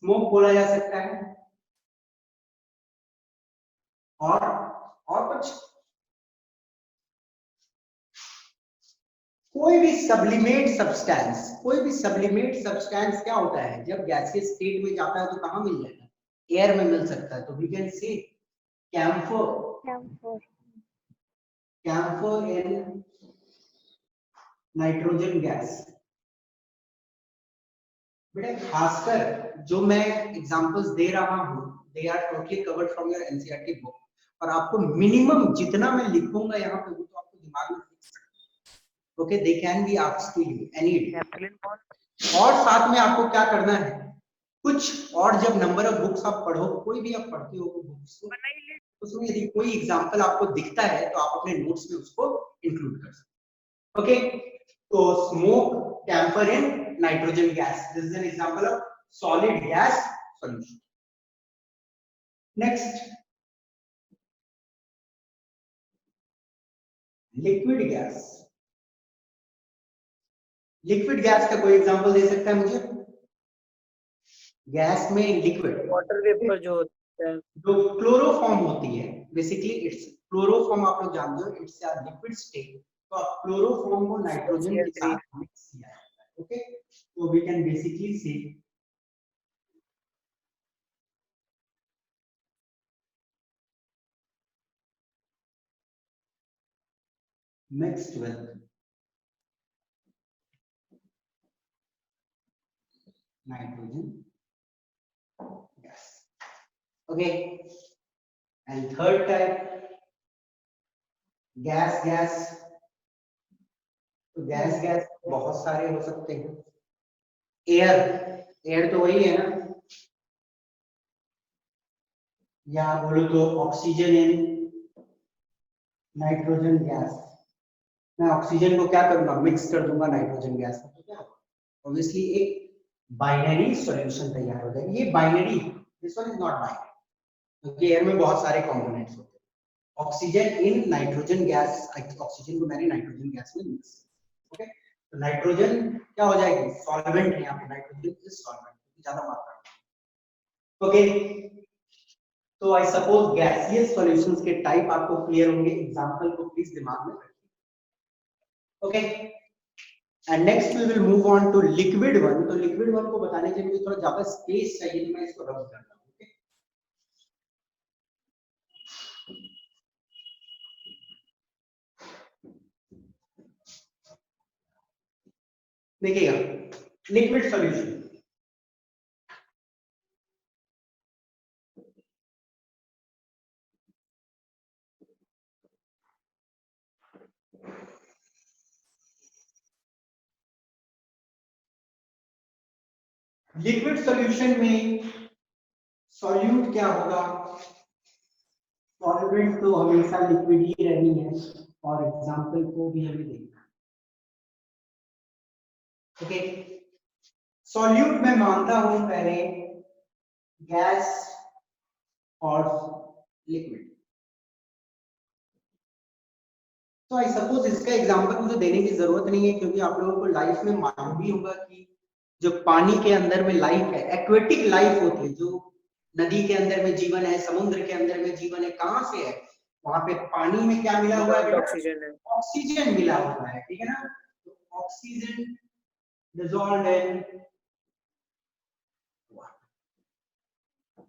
स्मोक बोला जा सकता है। और कुछ, कोई भी सब्लिमेट सब्सटेंस, कोई भी सब्लिमेट सब्सटेंस क्या होता है, जब गैसियस स्टेट में जाता है तो कहां मिल जाएगा, एयर में मिल सकता है, तो we can say camphor, camphor in nitrogen gas. बेटा खासकर जो मैं एग्जांपल्स दे रहा हूं, they are totally covered from your NCERT book, और आपको मिनिमम जितना मैं लिखूंगा यहाँ पे वो तो आपको दिमाग में फिक्स है। Okay, they can be asked to you any day. और साथ में आपको क्या करना है, कुछ और जब नंबर ऑफ बुक्स आप पढ़ो, कोई भी आप पढ़ते हो बुक्स को, उसमें यदि कोई एग्जांपल आपको दिखता है तो आप अपने नोट्स में उसको इंक्लूड कर सकते। ओके, तो smoke, camphor in nitrogen gas, this is an example of solid gas solution. Next, liquid gas. Liquid gas का कोई एग्जांपल दे सकता है मुझे? गैस में लिक्विड, वाटर वेपर जो होता है, जो क्लोरोफॉर्म होती है, बेसिकली इट्स क्लोरोफॉर्म, आप लोग जानते हो इट्स अ लिक्विड स्टेट, तो आप क्लोरोफॉर्म को नाइट्रोजन के साथ मिक्स किया जाता है। ओके, तो वी कैन बेसिकली से mixed with nitrogen gas. Okay, and third type, gas gas, तो गैस गैस बहुत सारे हो सकते हैं। एयर, एयर तो वही है ना, या बोलो तो ऑक्सीजन इन नाइट्रोजन गैस, मैं ऑक्सीजन को क्या करूंगा, मिक्स कर दूंगा नाइट्रोजन गैस में, तो क्या होगा, ऑब्वियसली एक बाइनरी सॉल्यूशन तैयार हो जाएगा। ये binary, this one is not binary, क्योंकि एयर में बहुत सारे कंपोनेंट्स होते हैं। Oxygen in nitrogen gas, oxygen को मैंने नाइट्रोजन गैस में मिक्स, ओके, तो नाइट्रोजन क्या हो जाएगी, सॉल्वेंट है यहाँ पे, नाइट्रोजन इज सॉल्वेंट, ज्यादा मात्रा में। ओके, तो आई सपोज गैसियस सॉल्यूशंस के टाइप आपको क्लियर होंगे, एग्जांपल को प्लीज दिमाग में रखिए। Okay, and next we will move on to liquid one. तो लिक्विड वन को बताने के लिए थोड़ा ज्यादा स्पेस चाहिए, तो मैं इसको रब करता हूं। ओके, देखिएगा लिक्विड सॉल्यूशन, लिक्विड सॉल्यूशन में सॉल्यूट क्या होगा, सॉल्वेंट तो हमेशा लिक्विड ही रहनी है, और एग्जांपल को भी हमें देखना। ओके, सॉल्यूट मैं मानता हूं पहले गैस और लिक्विड, तो आई सपोज इसका एग्जांपल मुझे देने की जरूरत नहीं है, क्योंकि आप लोगों को लाइफ में मालूम भी होगा कि जो पानी के अंदर में लाइफ है, एक्वेटिक लाइफ होती है, जो नदी के अंदर में जीवन है, समुद्र के अंदर में जीवन है, कहां से है, वहां पे पानी में क्या मिला हुआ है, ऑक्सीजन है, ऑक्सीजन मिला हुआ है, ठीक है ना। तो oxygen dissolved in water,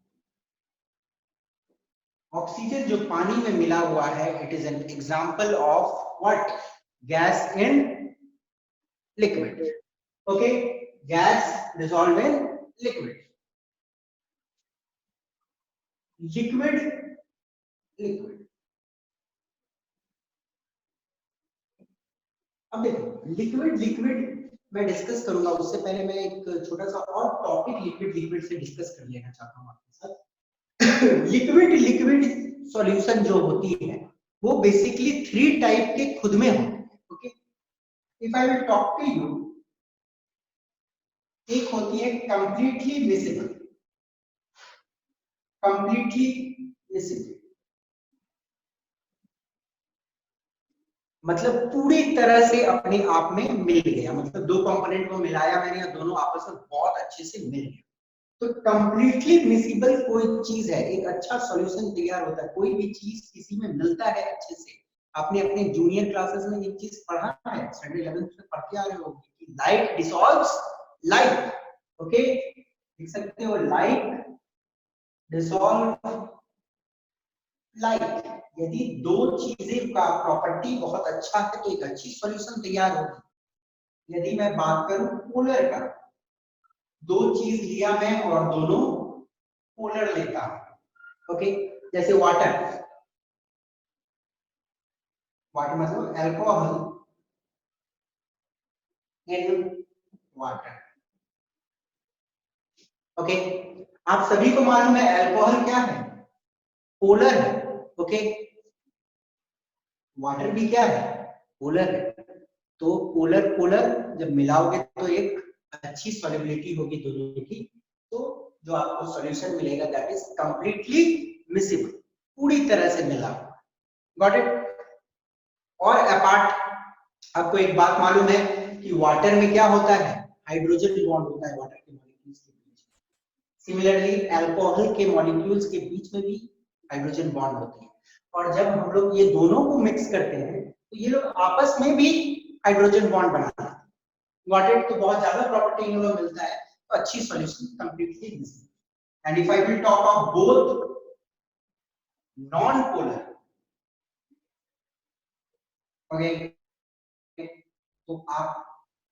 oxygen जो पानी में मिला हुआ है, it is an example of what, gas in liquid. Okay, gas dissolved in liquid, liquid liquid. अब देखो लिक्विड लिक्विड मैं डिस्कस करूंगा, उससे पहले मैं एक छोटा सा और टॉपिक लिक्विड लिक्विड से डिस्कस कर लेना चाहता हूं आपके साथ। लिक्विड लिक्विड सॉल्यूशन जो होती है वो बेसिकली 3 टाइप के खुद में होते हैं। Okay, if I will talk to you, एक होती है कंप्लीटली मिसिबल, कंप्लीटली मिसिबल मतलब पूरी तरह से अपने आप में मिल गया, मतलब 2 कंपोनेंट को मिलाया मैंने और दोनों आपस में बहुत अच्छे से मिल गया। तो कंप्लीटली मिसिबल कोई चीज है, एक अच्छा सॉल्यूशन तैयार होता है, कोई भी चीज किसी में मिलता है अच्छे से। आपने अपने जूनियर क्लासेस में एक चीज पढ़ा है, स्टैंडर्ड 11th में पढ़ के आ रहे हो कि लाइट डिसॉल्व्स लाइट। ओके, लिख सकते हो लाइट डिसॉल्व लाइट। यदि 2 चीजें का प्रॉपर्टी बहुत अच्छा है तो एक अच्छी सॉल्यूशन तैयार होगी। यदि मैं बात करूं पोलर का, 2 चीज लिया मैं और दोनों पोलर लेता हूं। ओके, जैसे वाटर, वाटर मतलब अल्कोहल इन वाटर। ओके, आप सभी को मालूम है अल्कोहल क्या है, पोलर है। ओके, वाटर भी क्या है, पोलर है। तो पोलर पोलर जब मिलाओगे तो एक अच्छी सॉल्युबिलिटी होगी दोनों की, तो जो आपको सॉल्यूशन मिलेगा दैट इज कंप्लीटली मिसिबल, पूरी तरह से मिला। Got it. और अपार्ट आपको एक बात मालूम है कि वाटर में क्या होता है, हाइड्रोजन बॉन्ड होता है वाटर के मॉलिक्यूल्स के बीच। सिमिलरली अल्कोहल के मॉलिक्यूल्स के बीच में भी हाइड्रोजन बॉन्ड होते हैं, और जब हम लोग ये दोनों को मिक्स करते हैं तो ये लोग आपस में भी हाइड्रोजन बॉन्ड बनाते हैं। Got it. तो बहुत ज्यादा प्रॉपर्टी इन लोगों मिलता है, तो अच्छी solution completely miscible. And if I will talk of both non polar, okay, तो आप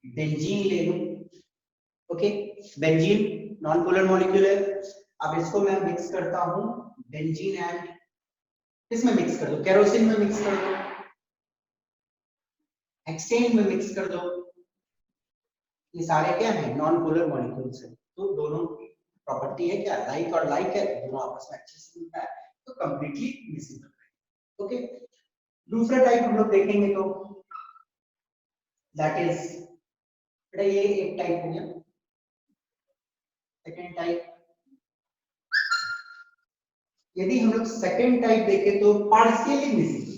बेंजीन ले लो। Okay, benzene non polar molecule है। अब इसको मैं मिक्स करता हूं बेंजीन एंड इसमें मिक्स कर दो, केरोसिन में मिक्स कर दो, हेक्सेन में मिक्स कर दो, ये सारे क्या है, नॉन पोलर मॉलिक्यूल्स है। तो दोनों की प्रॉपर्टी है क्या, लाइक और लाइक है, दोनों आपस में अच्छे से मिलता है, तो कंप्लीटली मिसिबल। ओके, दूसरा टाइप हम लोग देखेंगे तो दैट इज, ये एक टाइप हो गया। सेकेंड टाइप, यदि हम लोग सेकेंड टाइप देखें तो पार्शियली मिसिबल।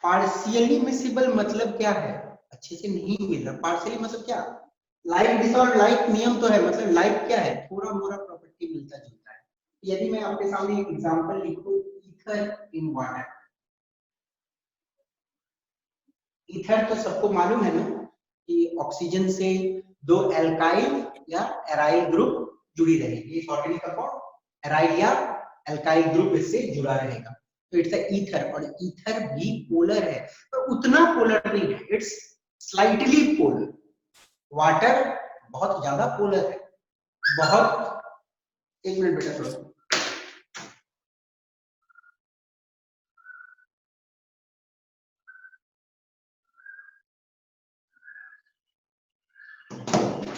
पार्शियली मिसिबल मतलब क्या है, अच्छे से नहीं मिल रहा। पार्शियली मतलब क्या, लाइक डिसॉल्व लाइक नियम तो है, मतलब लाइक क्या है, थोड़ा मोड़ा प्रॉपर्टी मिलता जुलता है। यदि मैं आपके सामने एक एग्जांपल लिखूं, ईथर इन वाटर। ईथर तो सबको मालूम है ना कि ऑक्सीजन से 2 एल्काइल या एराइल ग्रुप जुड़ी रहेगी, इस ऑर्गेनिक कंपाउंड एराइल या एल्काइल ग्रुप इससे जुड़ा रहेगा, तो इट्स अ ईथर, और ईथर भी पोलर है पर उतना पोलर नहीं है, इट्स स्लाइटली पोलर। वाटर बहुत ज्यादा पोलर है, बहुत। एक मिनट बेटा थोड़ा।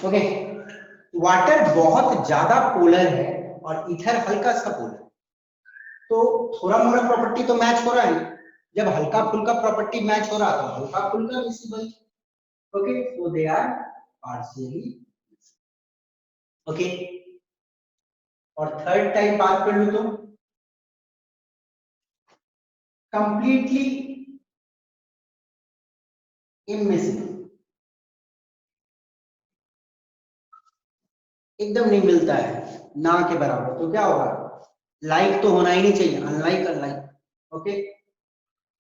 ओके, वाटर बहुत ज्यादा पोलर है और ईथर हल्का सा पोलर, तो थोड़ा मोड़ा प्रॉपर्टी तो मैच हो रहा है। जब हल्का फुल्का प्रॉपर्टी मैच हो रहा तो हल्का फुल्का miscible. Okay, so they are partially. Okay, और थर्ड टाइप बात कर लूं तो कंप्लीटली इमिसिबल, एकदम नहीं मिलता है ना के बराबर, तो क्या होगा, लाइक तो होना ही नहीं चाहिए, अनलाइक अनलाइक। ओके,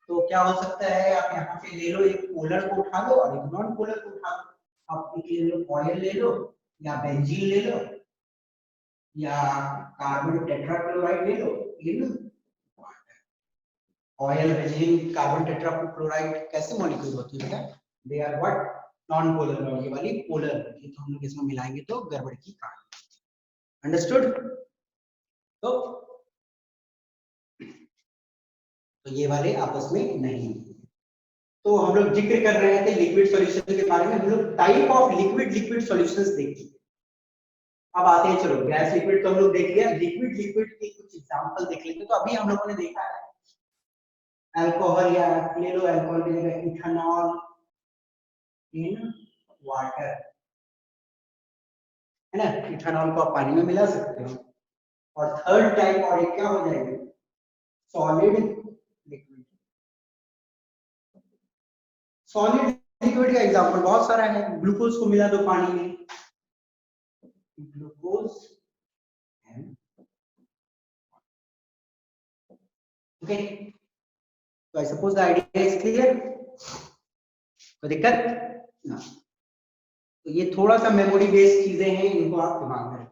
तो क्या हो सकता है, आप यहाँ पे ले लो, एक पोलर को उठा लो और एक नॉन पोलर को उठा लो। आप एक ले लो, ऑयल ले लो या बेंजीन ले लो या कार्बन टेट्राक्लोराइड ले लो, इन ऑयल, बेंजीन, कार्बन टेट्राक्लोराइड कैसे मॉलिक्यूल होती है, they are what, non polar, और ये वाली पोलर होती है, तो हम लोग इसमें मिलाएंगे तो गड़बड़ की कहानी। अंडरस्टूड? तो ये वाले आपस में नहीं। तो हम लोग जिक्र कर रहे थे लिक्विड सॉल्यूशन के बारे में, हम लोग टाइप ऑफ लिक्विड सॉल्यूशंस देखते हैं। अब आते हैं, चलो गैस लिक्विड तो हम लोग देख लिया, लिक्विड के कुछ एग्जांपल देख लेते हैं। तो अभी हम लोगों ने देखा है अल्कोहल, या ले लो अल्कोहल की जगह इथेनॉल इन वाटर, है ना, इथेनॉल को आप पानी में मिला सकते हो। और थर्ड टाइप और एक क्या हो जाएगी, सॉलिड लिक्विड। सॉलिड लिक्विड का एग्जांपल बहुत सारा है, ग्लूकोज को मिला दो पानी में, ग्लूकोज एंड, ओके, तो I suppose the idea is clear, कोई दिक्कत ना। तो ये थोड़ा सा मेमोरी बेस्ड चीजें हैं, इनको आप दिमाग में रखिए।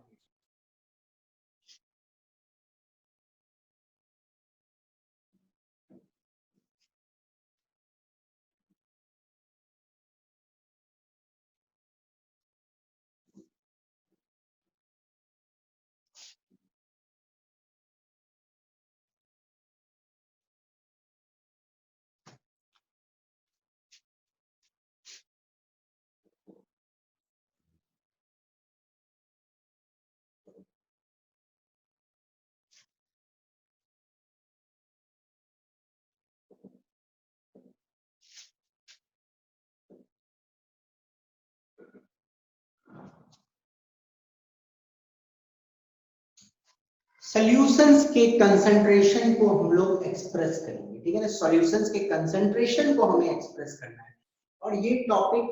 सॉल्यूशंस के कंसंट्रेशन को हम लोग एक्सप्रेस करेंगे, ठीक है ना, सॉल्यूशंस के कंसंट्रेशन को हमें एक्सप्रेस करना है। और ये टॉपिक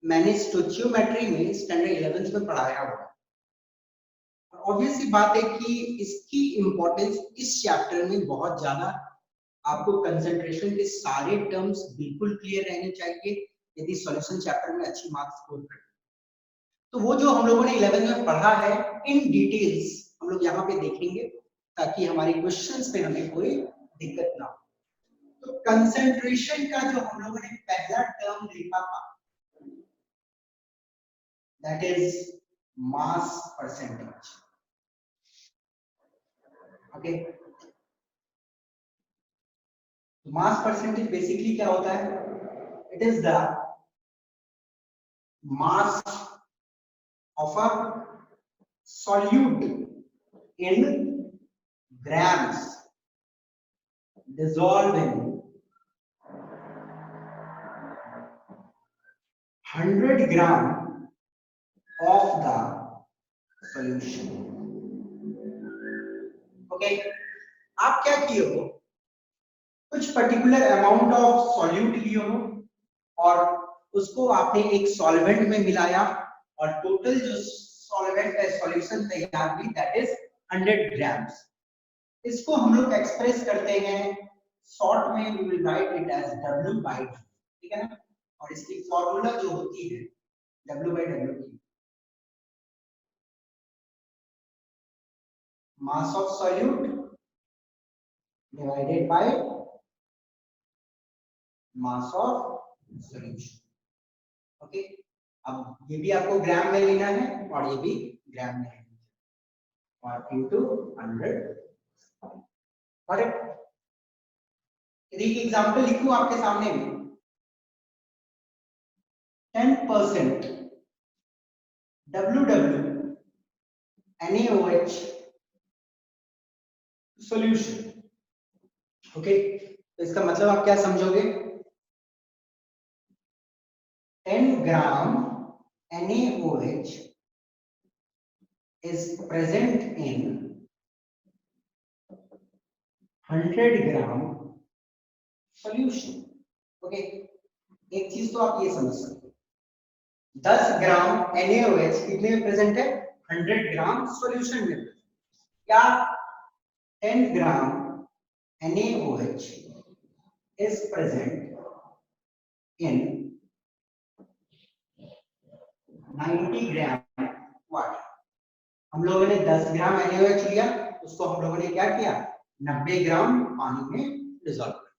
मैंने स्टोइचियोमेट्री में स्टैंडर्ड 11th में पढ़ाया हुआ है। और ऑब्वियस सी बात है कि इसकी इंपॉर्टेंस इस चैप्टर में बहुत ज्यादा, आपको कंसंट्रेशन के सारे टर्म्स बिल्कुल क्लियर रहने चाहिए यदि सॉल्यूशन चैप्टर में अच्छी मार्क्स स्कोर करना। तो वो जो हम लोगों ने 11th में पढ़ा है इन डिटेल्स हम लोग यहाँ पे देखेंगे, ताकि हमारे क्वेश्चंस में हमें कोई दिक्कत ना हो। तो कंसंट्रेशन का जो हम लोगों ने पहला टर्म देखा था, that is mass percentage. Okay, mass percentage basically क्या होता है, it is the mass of a solute in grams dissolved in 100 gram of the solution. Okay, आप क्या किए हो, कुछ पर्टिकुलर अमाउंट ऑफ सॉल्यूट लिए हो और उसको आपने एक सॉल्वेंट में मिलाया और टोटल जो सॉल्वेंट है सॉल्यूशन तैयार हुई, दैट इज 100 ग्राम्स। इसको हम लोग एक्सप्रेस करते हैं शॉर्ट में, we will write it as W by D, ठीक है ना। और इसकी फॉर्मूला जो होती है W by W की, मास of solute divided by mass of solution. Okay, अब ये भी आपको ग्राम में लेना है और ये भी ग्राम में लेना है और इनटू 100। करेक्ट। यदि एक एग्जांपल लिखूं आपके सामने में, 10% WW NaOH सॉल्यूशन। ओके, तो इसका मतलब आप क्या समझोगे? 10 ग्राम NaOH is present in 100 gram solution. Okay, एक चीज तो आप ये समझ सकते हो, 10 ग्राम NaOH कितने में प्रेजेंट है? 100 ग्राम सॉल्यूशन में। क्या 10 ग्राम NaOH is present in 90 gram water? हम लोगों ने 10 ग्राम NaOH लिया, उसको हम लोगों ने क्या किया? 90 ग्राम पानी में डिसॉल्व किया।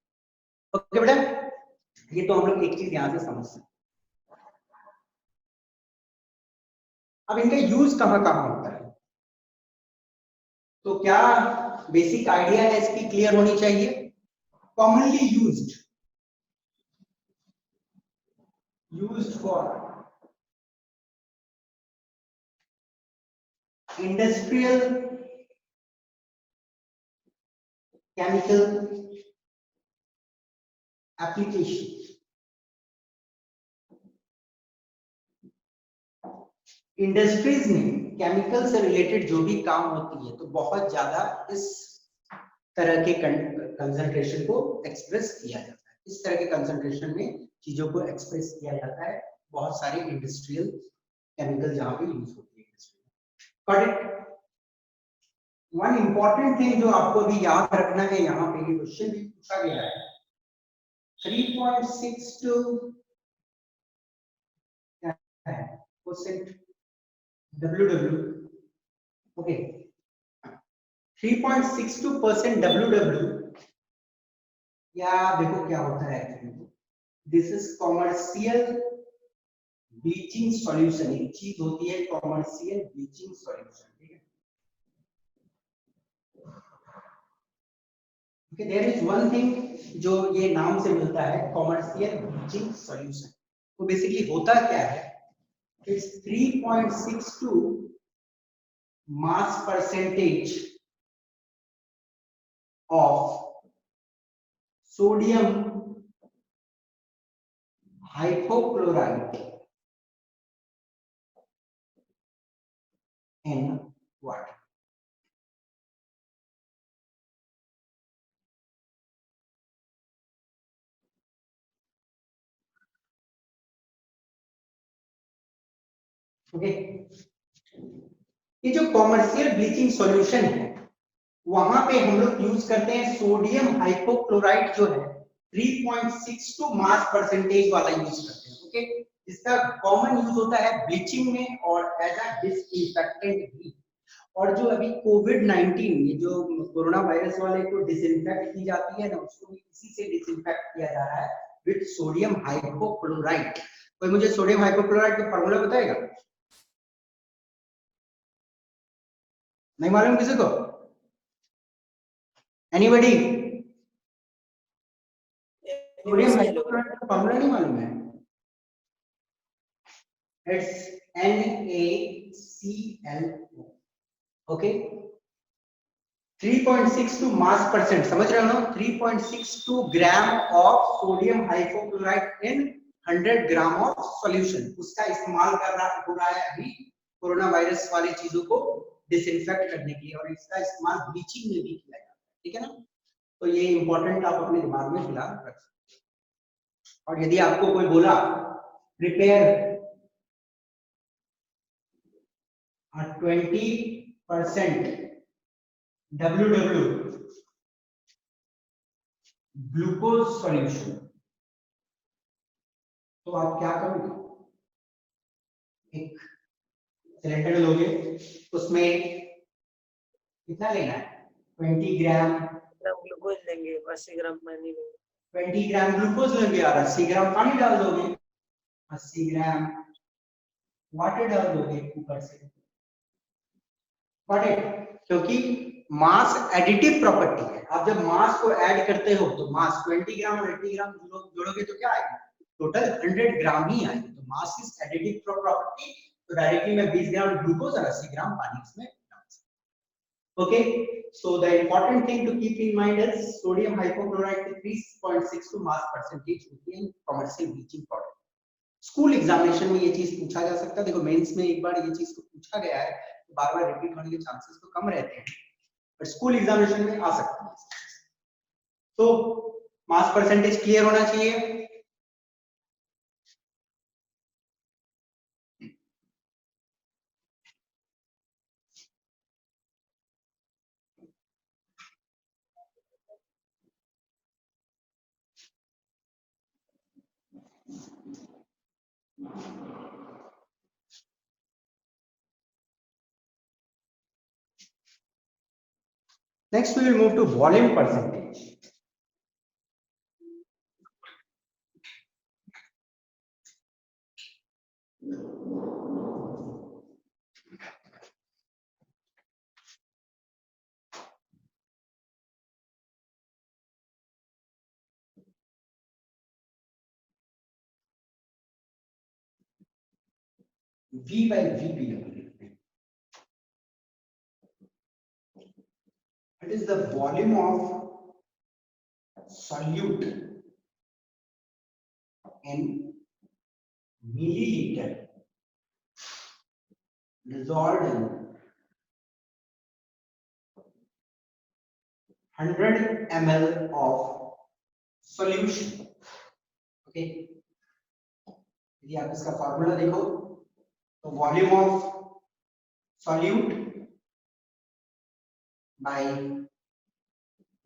ओके बेटा, ये तो हम लोग एक चीज यहां से समझ सकते हैं। अब इनका यूज कहां कहां होता है, तो क्या बेसिक आइडिया है इसकी क्लियर होनी चाहिए। Commonly used for industrial chemical application. Industries में केमिकल से रिलेटेड जो भी काम होती है तो बहुत ज्यादा इस तरह के कंसंट्रेशन को एक्सप्रेस किया जाता है। इस तरह के कंसंट्रेशन में चीजों को एक्सप्रेस किया जाता है बहुत सारे इंडस्ट्रियल केमिकल जहां पे यूज होती है इंडस्ट्री में। करेक्ट। वन इंपॉर्टेंट थिंग जो आपको भी याद रखना है, यहाँ पे ये क्वेश्चन भी पूछा गया है, 3.62% WW। ओके, 3.62% WW, या देखो क्या होता है actually, this is commercial bleaching solution. एक चीज होती है कॉमर्शियल ब्लीचिंग सॉल्यूशन, ठीक है। Okay, there is one thing जो ये नाम से मिलता है कॉमर्शियल ब्लीचिंग सॉल्यूशन। तो बेसिकली होता क्या है, it's 3.62 mass percentage of sodium hypochlorite in water। ओके, ये जो कॉमर्शियल ब्लीचिंग सॉल्यूशन है वहां पे हम लोग यूज करते हैं सोडियम हाइपोक्लोराइट जो है 3.62 मास परसेंटेज वाला यूज करते हैं। ओके, इसका कॉमन यूज होता है ब्लीचिंग में और एज अ डिसइंफेक्टेंट भी। और जो अभी कोविड-19 ये जो कोरोना वायरस वाले को डिसइंफेक्ट की जाती है ना, उसको भी इसी से डिसइंफेक्ट किया जा रहा है विद सोडियम हाइपोक्लोराइट। कोई मुझे सोडियम हाइपोक्लोराइट का फार्मूला बताएगा? नहीं मालूम किसी को? एनीबॉडी? सोडियम हाइपोक्लोराइट का फार्मूला नहीं मालूम है? It's NaClO। Okay, 3.62 mass percent, समझ रहे हो ना? 3.62 gram of sodium hypochlorite in 100 gram of solution, उसका इस्तेमाल कर रहा हो रहा है अभी कोरोना वायरस वाली चीजों को डिसइंफेक्ट करने के लिए, और इसका इस्तेमाल ब्लीचिंग में भी किया जाता है, ठीक है ना। तो ये इंपॉर्टेंट आप अपने दिमाग में फिलहाल रख सकते हैं। और यदि आपको कोई बोला प्रिपेयर 20% WW ग्लूकोज सॉल्यूशन, तो आप क्या करोगे? एक सिलेंडर लोगे, उसमें कितना लेना है? 20 ग्राम ग्लूकोज लेंगे, 80 ग्राम पानी लेंगे। 20 ग्राम ग्लूकोज लेंगे और 80 ग्राम पानी डाल दोगे, 80 ग्राम वाटर डाल दोगे ऊपर से। क्योंकि मास एडिटिव प्रॉपर्टी है, आप जब मास को ऐड करते हो तो मास 20 ग्राम और 80 ग्राम जोड़ोगे तो क्या आएगा, टोटल 100 ग्राम ही आएगा। तो मास इज एडिटिव प्रॉपर्टी, तो डायरेक्टली मैं 20 ग्राम ग्लूकोज और 80 ग्राम पानी इसमें डाल सकता हूं। Okay, so the important thing to keep in mind is sodium hypochloride की 3.62 मास परसेंटेज होती है commercial bleaching product. School examination में ये चीज पूछा जा सकता है, देखो मेंस में एक बार ये चीज को पूछा गया है तो बार बार रिपीट होने के चांसेस तो कम रहते हैं, पर स्कूल एग्जामिनेशन में आ सकता है। तो मास परसेंटेज क्लियर होना चाहिए। Next, we will move to volume percentage. V by VPW. It is the volume of solute in milliliter dissolved in 100 ml of solution. Okay, यदि आप इसका फॉर्मूला देखो तो volume of solute by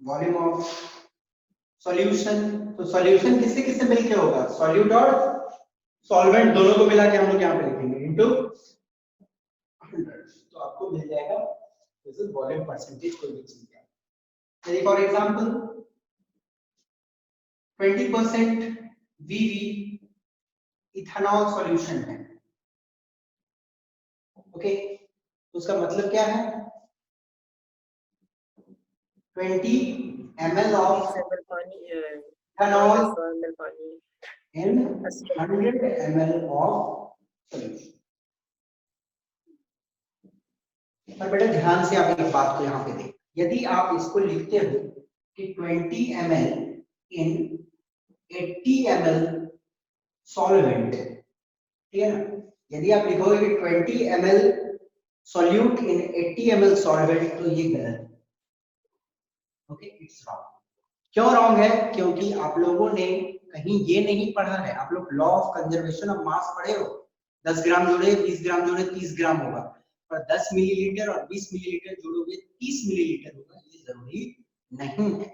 volume of solution, तो solution किससे किससे मिलके होगा, सॉल्यूट और सॉल्वेंट दोनों को मिला के हम लोग यहाँ पे लिखेंगे इनटू 100, तो आपको मिल जाएगा दिस इज वॉल्यूम परसेंटेज कोई भी चीज है। यदि for example 20% VV ethanol solution है, ओके, तो उसका मतलब क्या है, 20 ml of ethanol in 100 ml of solution। पर बेटा ध्यान से आप एक बात को यहाँ पे देखें, यदि आप इसको लिखते हो कि 20 ml in 80 ml सॉल्वेंट, ठीक है ना, यदि आप लिखोगे कि 20 ml solute in 80 ml solvent, तो ये गलत है। Okay, it's wrong. क्यों रॉन्ग है, क्योंकि आप लोगों ने कहीं ये नहीं पढ़ा है, आप लोग law of conservation of mass पढ़े हो, 10 ग्राम जोड़े 20 ग्राम जोड़े 30 ग्राम होगा, पर 10 मिलीलीटर और 20 मिलीलीटर जोड़ोगे 30 मिलीलीटर होगा, ये जरूरी नहीं है।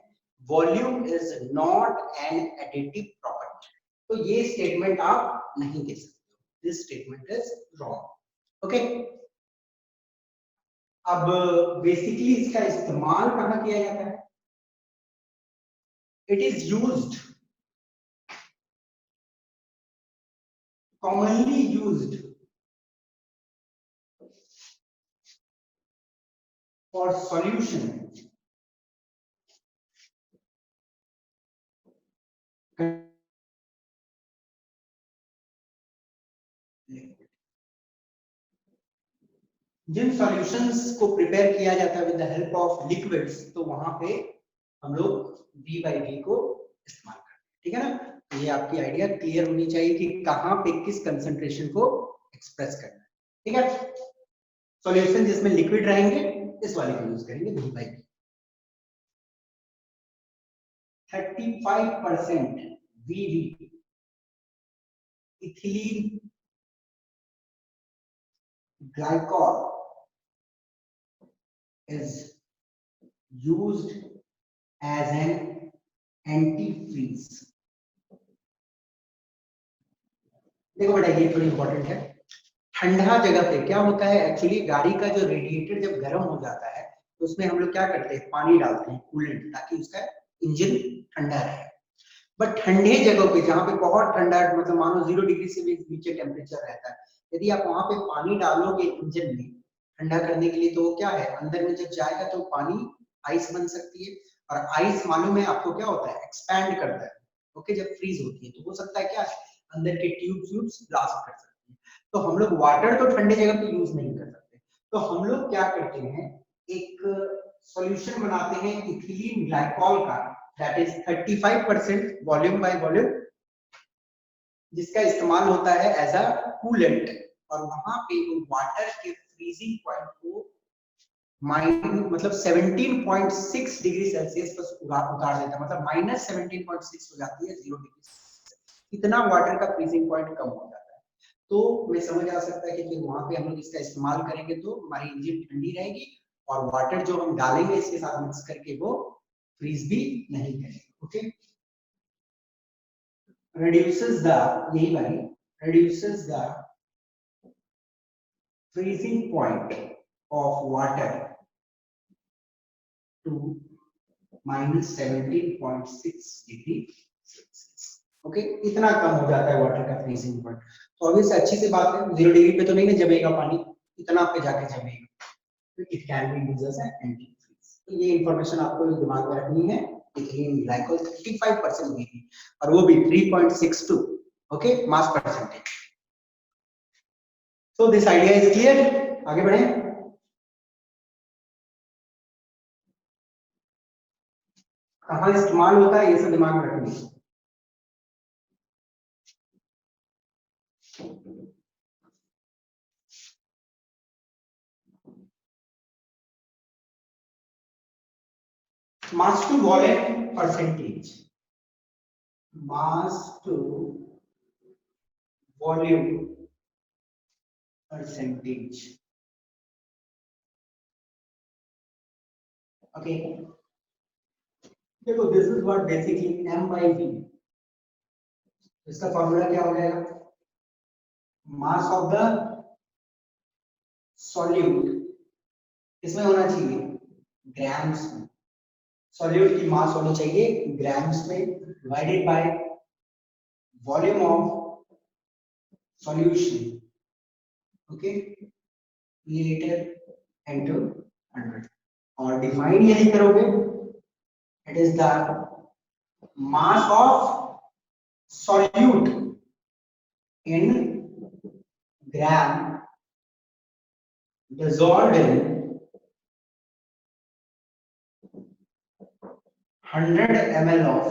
Volume is not an additive property, तो ये स्टेटमेंट आप नहीं दे सकते, this statement is wrong. Okay, अब बेसिकली इसका इस्तेमाल कहां किया जाता है, it is used, commonly used for solution जिन सॉल्यूशंस को प्रिपेयर किया जाता है with the help of liquids, तो वहां पे हम लोग V by V को इस्तेमाल करते हैं, ठीक है ना। तो ये आपकी आइडिया क्लियर होनी चाहिए कि कहां पे किस कंसंट्रेशन को एक्सप्रेस करना है, ठीक है। सॉल्यूशन जिसमें लिक्विड रहेंगे इस वाले को यूज करेंगे V by V। 35% VV ethylene glycol is used as an antifreeze। देखो बेटा ये थोड़ी इंपॉर्टेंट है, ठंडा जगह पे क्या होता है, एक्चुअली गाड़ी का जो रेडिएटर जब गर्म हो जाता है तो उसमें हम लोग क्या करते हैं, पानी डालते हैं कूलेंट, ताकि उसका इंजन ठंडा रहे। बट ठंडे जगह पे जहाँ पे बहुत ठंडा मतलब मानो 0 डिग्री से भी नीचे टेम्परेचर रहता है, यदि आप वहां पे पानी डालोगे इंजन में ठंडा करने के लिए, तो क्या है अंदर में जब जाएगा तो पानी आइस बन सकती है, और आइस मालूम है आपको क्या होता है, एक्सपैंड करता है। ओके, जब फ्रीज होती है तो हो सकता है क्या अंदर के ट्यूब्स ब्लास्ट कर सकती है। तो हम लोग वाटर तो ठंडे जगह पे यूज नहीं कर सकते, तो हम लोग क्या करते हैं, एक सॉल्यूशन बनाते हैं इथिलीन ग्लाइकॉल का, that is 35% volume by volume, जिसका इस्तेमाल होता है एज अ कूलेंट, और वहां पे वाटर के फ्रीजिंग पॉइंट को मतलब 17.6 डिग्री सेल्सियस पर उतार देता है, मतलब -17.6 हो जाती है 0 डिग्री, इतना वाटर का फ्रीजिंग पॉइंट कम हो जाता है। तो मैं समझ आ सकता है कि फिर वहां पे हम लोग इसका इस्तेमाल करेंगे तो हमारी इंजन ठंडी रहेगी, और वाटर जो हम डालेंगे इसके साथ मिक्स करके वो फ्रीज भी नहीं करेंगे। ओके, reduces the यही वाली reduces the freezing point of water to -17.6 degree Celsius. Okay, इतना कम हो जाता है वाटर का फ्रीजिंग पॉइंट। तो अभी से अच्छी सी बात है, 0 डिग्री पे तो नहीं ना जमेगा पानी, इतना पे जाके जमेगा, तो it can be used as an antifreeze. तो ये इंफॉर्मेशन आपको दिमाग में रखनी है। इथिलीन ग्लाइकॉल 35% देगी, और वो भी 3.62, okay, mass percentage. So this idea is clear, आगे बढ़े। कहाँ इस्तेमाल होता है ये सब दिमाग में रखना। Mass to volume percentage, mass to volume percentage, okay, देखो this is what basically m by v, इसका फॉर्मूला क्या हो जाएगा, मास ऑफ द सॉल्यूट इसमें होना चाहिए ग्राम्स में, सॉल्यूट की मास होनी चाहिए ग्राम्स में, divided by volume of solution, okay, litre into 100, और डिफाइन यही करोगे, it is the mass of solute in gram dissolved in 100 ml of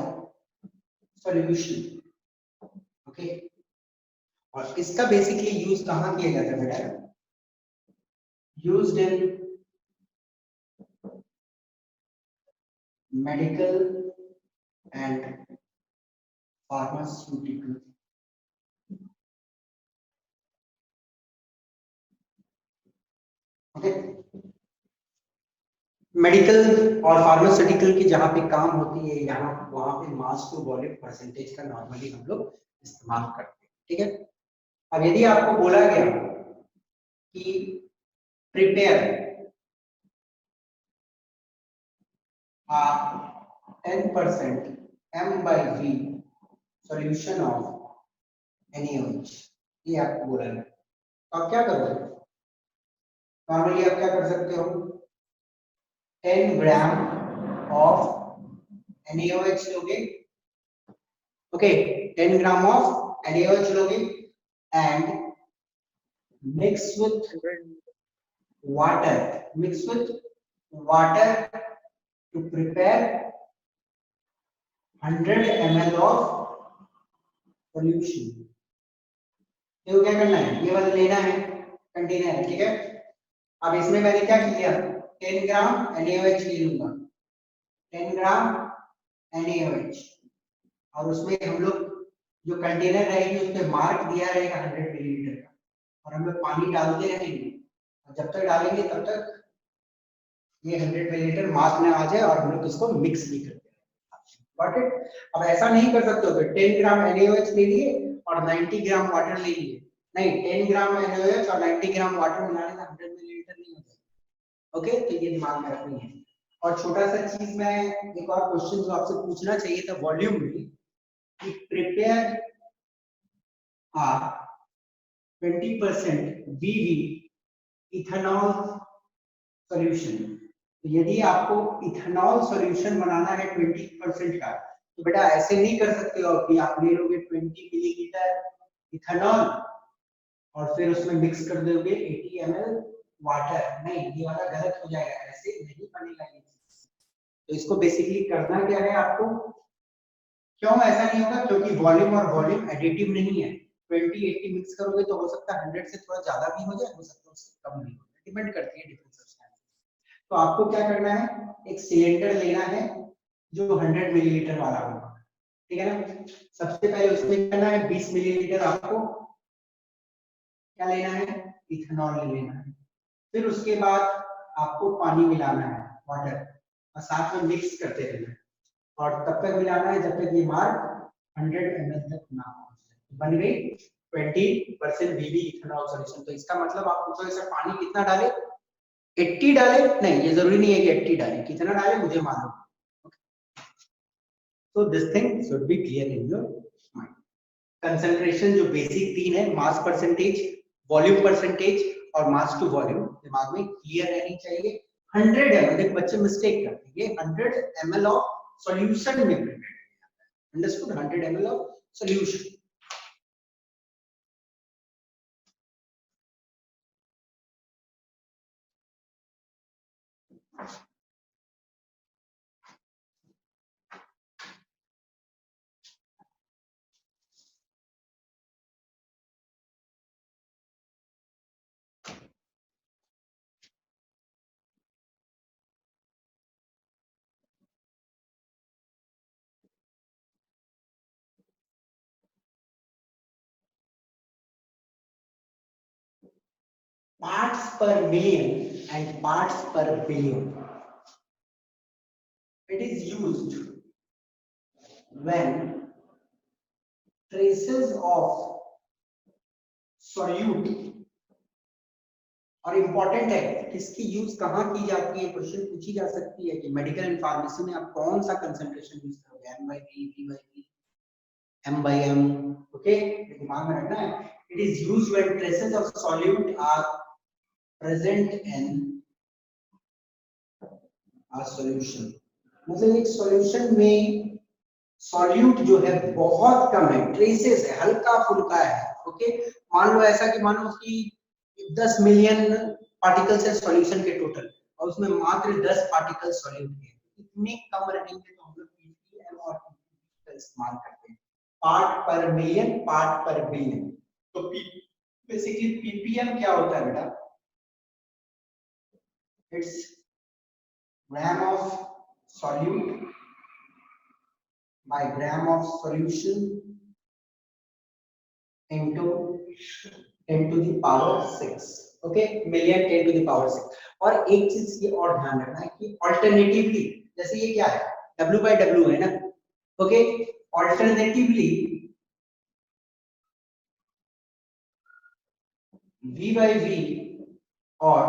solution, okay. और इसका बेसिकली यूज कहां किया जाता है बेटा, used in medical and pharmaceutical, okay. Medical और फार्मास्यूटिकल की जहां पे काम होती है, यहाँ वहां पे मास टू वॉल्यूम परसेंटेज का नॉर्मली हम लोग इस्तेमाल करते हैं, ठीक है। अब यदि आपको बोला गया कि prepare 10% m by v solution of NaOH, ये आपको बोला गया, तो आप क्या करोगे, नॉर्मली आप क्या कर सकते हो, 10 ग्राम ऑफ NaOH लोगे, ओके, 10 ग्राम ऑफ NaOH लोगे and mix with water to prepare 100 ml of solution। देखो क्या करना है, ये वाला लेना है कंटेनर, ठीक है। अब इसमें मैंने क्या किया, 10 ग्राम NaOH ले लूंगा, 10 ग्राम NaOH, और उसमें हम लोग जो कंटेनर रहेगी उस पर मार्क दिया रहेगा 100 मिलीलीटर का, और हम लोग पानी डालते रहेंगे, और जब तक डालेंगे तब तक ये 100 मिलीलीटर मास में आ जाए, और हम लोग इसको मिक्स भी करते हैं। Got it. अब ऐसा नहीं कर सकते हो 10 ग्राम NaOH ले लिए और 90 ग्राम वाटर ले लिए, नहीं, 10 ग्राम NaOH और 90 ग्राम वाटर मिलाने का 100 मिलीलीटर नहीं होता, ओके। तो ये दिमाग में रखनी है। और छोटा सा चीज मैं एक और क्वेश्चन जो आपसे पूछना चाहिए था वॉल्यूम में कि प्रिपेयर 20% BV इथेनॉल सॉल्यूशन। तो यदि आपको इथेनॉल सॉल्यूशन बनाना है 20% का, तो बेटा ऐसे नहीं कर सकते हो कि आप ले लोगे 20 मिलीलीटर इथेनॉल और फिर उसमें मिक्स कर दोगे 80 ml वाटर। नहीं, ये वाला गलत हो जाएगा, ऐसे नहीं बनेगा ये चीज। तो इसको बेसिकली करना क्या है आपको, क्यों ऐसा नहीं होगा, क्योंकि वॉल्यूम और वॉल्यूम एडिटिव नहीं है। 20-80 मिक्स करोगे तो हो सकता है 100 से थोड़ा ज्यादा भी हो जाए, हो सकता है उससे कम भी हो जाए, डिपेंड करती है डिफरेंट सब्सटेंस। तो आपको क्या करना है, एक सिलेंडर लेना है जो 100 मिलीलीटर वाला होगा, ठीक है ना। सबसे पहले उसमें करना है 20 मिलीलीटर आपको क्या लेना है, इथेनॉल ले लेना है। फिर उसके बाद आपको पानी मिलाना है, वाटर, और साथ में मिक्स करते रहना है और तब तक मिलाना है जब तक ये मार्क 100 ml तक ना पहुंच जाए। बन गई 20% BV इथेनॉल सॉल्यूशन। तो इसका मतलब आप पूछोगे सर पानी कितना डाले, 80 डाले? नहीं, ये जरूरी नहीं है कि 80 डाले, कितना डाले मुझे मालूम। So this thing should be clear in your mind. Concentration जो बेसिक तीन है, मास परसेंटेज, वॉल्यूम परसेंटेज और मास टू वॉल्यूम, दिमाग में क्लियर रहनी चाहिए। 100 ml, देखो बच्चे मिस्टेक करते हैं, ये 100 ml ऑफ सॉल्यूशन में प्रिपेयर किया जाता है। Understood? 100 ml of solution. Parts per million and parts per billion. It is used when traces of solute, और इंपॉर्टेंट है इसकी यूज कहाँ की जाती है, क्वेश्चन पूछी जा सकती है कि मेडिकल एंड फार्मेसी में आप कौन सा कंसंट्रेशन यूज करोगे, M/V, V/V, M/M, ओके, दिमाग में रखना है। It is used when traces of solute are present in a solution. मतलब एक सॉल्यूशन में सॉल्यूट जो है बहुत कम है, ट्रेसेस है, हल्का फुल्का है, ओके। मान लो ऐसा कि मानो उसकी 10 मिलियन पार्टिकल्स है सॉल्यूशन के टोटल, और उसमें मात्र 10 पार्टिकल सॉल्यूट है, इतने कम रहेंगे तो हम लोग ppm और ppb का इस्तेमाल करते हैं, पार्ट पर मिलियन, पार्ट पर बिलियन। तो बेसिकली ppm क्या होता है बेटा, it's gram of solute by gram of solution into 10 to the power 6, okay, million 10 to the power 6। और एक चीज ये और ध्यान रखना है कि अल्टरनेटिवली, जैसे ये क्या है, W/W है ना, ओके, अल्टरनेटिवली V/V और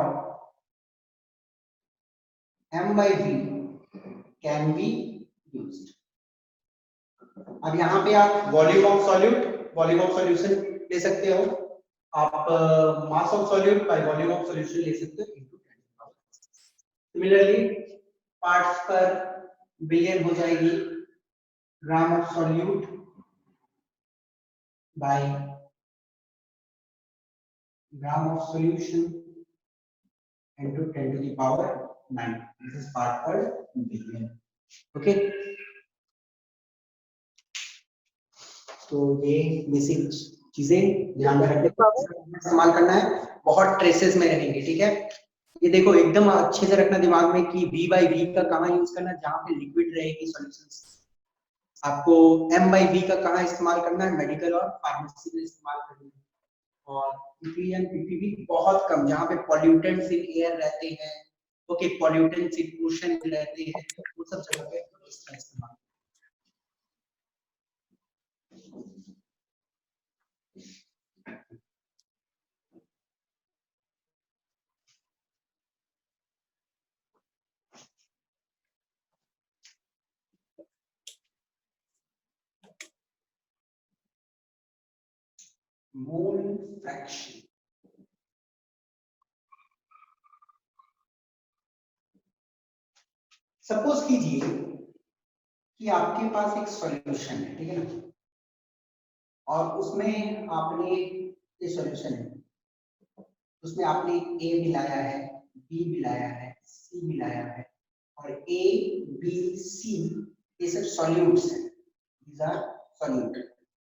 M/V कैन बी यूज्ड। अब यहाँ पे आप volume of solute, volume of solution ले सकते हो, आप mass of solute by volume of solution ले सकते हो into 10। Similarly parts per billion हो जाएगी gram of solute by gram of solution into 10 to the power 9। This is part per billion, okay. तो ये बेसिक चीजें ध्यान में रखने इस्तेमाल करना है, बहुत ट्रेसेस में रहेंगे, ठीक है। ये देखो एकदम अच्छे से रखना दिमाग में कि V/V का कहाँ यूज करना है, जहाँ पे लिक्विड रहेगी सॉल्यूशंस। आपको M/V का कहाँ इस्तेमाल करना है, मेडिकल और फार्मेसी में इस्तेमाल करना है। और ppm ppb बहुत कम, जहाँ पे पॉल्यूटेंट्स इन एयर रहते हैं, ओके, पॉल्यूटेंट्स इन ओशन रहते हैं, वो सब जगह पे इसका इस्तेमाल। Mole fraction. सपोज कीजिए कि आपके पास एक सॉल्यूशन है, ठीक है ना, और उसमें आपने ये सॉल्यूशन है, उसमें आपने ए मिलाया है, बी मिलाया है, सी मिलाया है, और ए बी सी ये सब सॉल्यूट्स हैं, these are solute,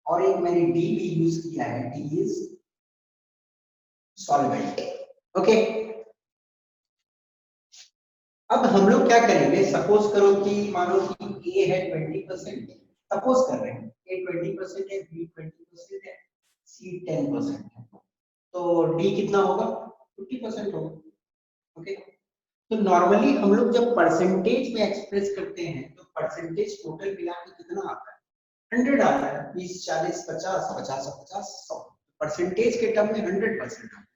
और एक मैंने डी भी यूज किया है, डी इज सॉल्वेंट। ओके, अब हम लोग क्या करेंगे, सपोज करो कि मानो कि ए है 20%, सपोज कर रहे हैं ए 20% है, बी 20% है, सी 10% है, तो डी कितना होगा, 50% होगा। ओके, तो नॉर्मली हम लोग जब परसेंटेज में एक्सप्रेस करते हैं तो परसेंटेज टोटल मिला के कितना आता है, 100 आता है, 20 40 50 50 50 100, परसेंटेज के टर्म में 100% आता है।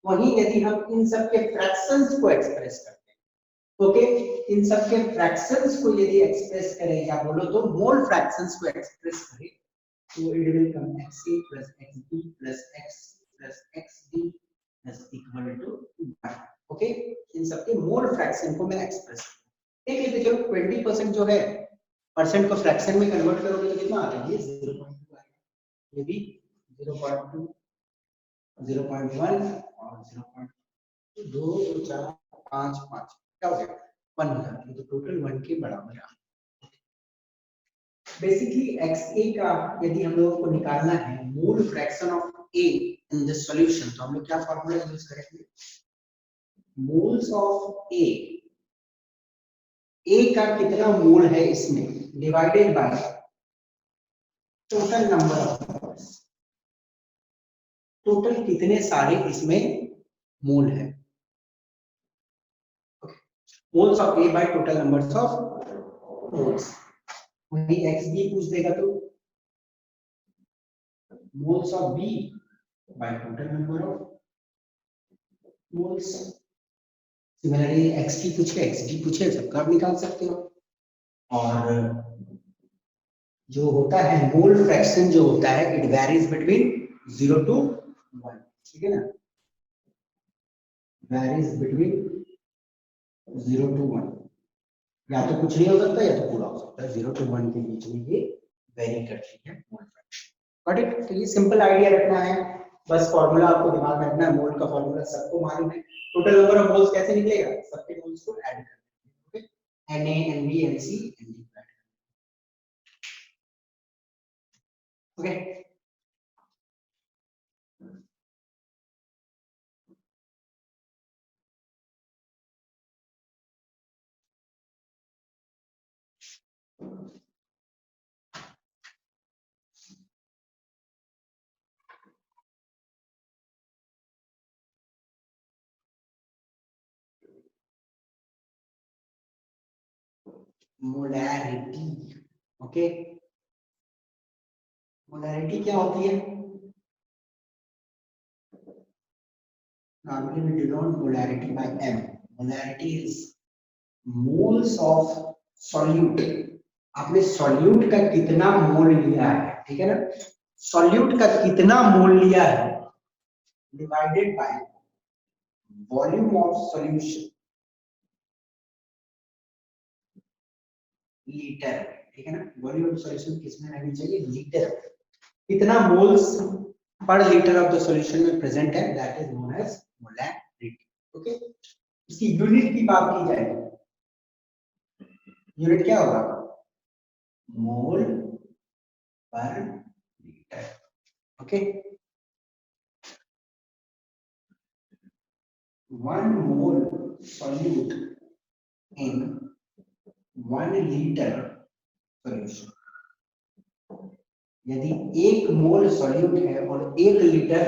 वहीं यदि हम इन सब के फ्रैक्शंस को एक्सप्रेस करते हैं, ओके, इन सब के फ्रैक्शंस को यदि एक्सप्रेस करें या बोलो तो मोल फ्रैक्शंस को एक्सप्रेस करें, तो it will come xA plus xB plus xC plus xD is equal to 1। Okay, इन सब के मोल फ्रैक्शन को मैं एक्सप्रेस देख लेते, चलो 20% जो है परसेंट को फ्रैक्शन में कन्वर्ट करोगे तो कितना आता है, ये 0.2 आएगा, ये भी 0.2 0.1 और 0.2 2 4 5 5 क्या हो गया 1 हो जाता है, तो टोटल 1 के बराबर है। बेसिकली XA का यदि हम लोगों को निकालना है mole fraction of A in the solution, तो हम लोग क्या फार्मूला यूज करेंगे, मोल्स ऑफ A का कितना मोल है इसमें divided by total number of moles, total कितने सारे इसमें मोल है, moles of A by total numbers of moles. वही XB पूछ देगा तो moles of B by total number of moles। Similarly XT पूछे XD पूछे सबका आप निकाल सकते हो। और जो होता है मोल फ्रैक्शन जो होता है इट वेरीज बिटवीन 0 to 1, ठीक है ना, वेरीज बिटवीन 0 to 1, या तो कुछ नहीं हो सकता या तो पूरा हो सकता है, 0 to 1 के बीच में ये वेरी करती है मोल फ्रैक्शन। बट इट तो ये सिंपल आइडिया रखना है, बस फॉर्मूला आपको दिमाग में रखना है, मोल का फॉर्मूला सबको मालूम है, टोटल नंबर ऑफ मोल्स कैसे निकलेगा, सबके मोल्स को ऐड करना है, okay, Na Nb Nc Nd add, okay. Molarity, okay, molarity क्या होती है, normally we denote molarity by M, molarity is moles of solute, आपने सॉल्यूट का कितना मोल लिया है, ठीक है ना, सॉल्यूट का कितना मोल लिया है divided by volume of solution litre, ठीक है ना, वॉल्यूम ऑफ सॉल्यूशन किसमें रहनी चाहिए, लीटर, कितना moles per litre of the solution में प्रेजेंट है, that is known as molarity. Okay, इसकी यूनिट की बात की जाए, यूनिट क्या होगा, mole per litre. Okay, 1 mole solute in 1 litre solution, यदि 1 मोल सॉल्यूट है और 1 लीटर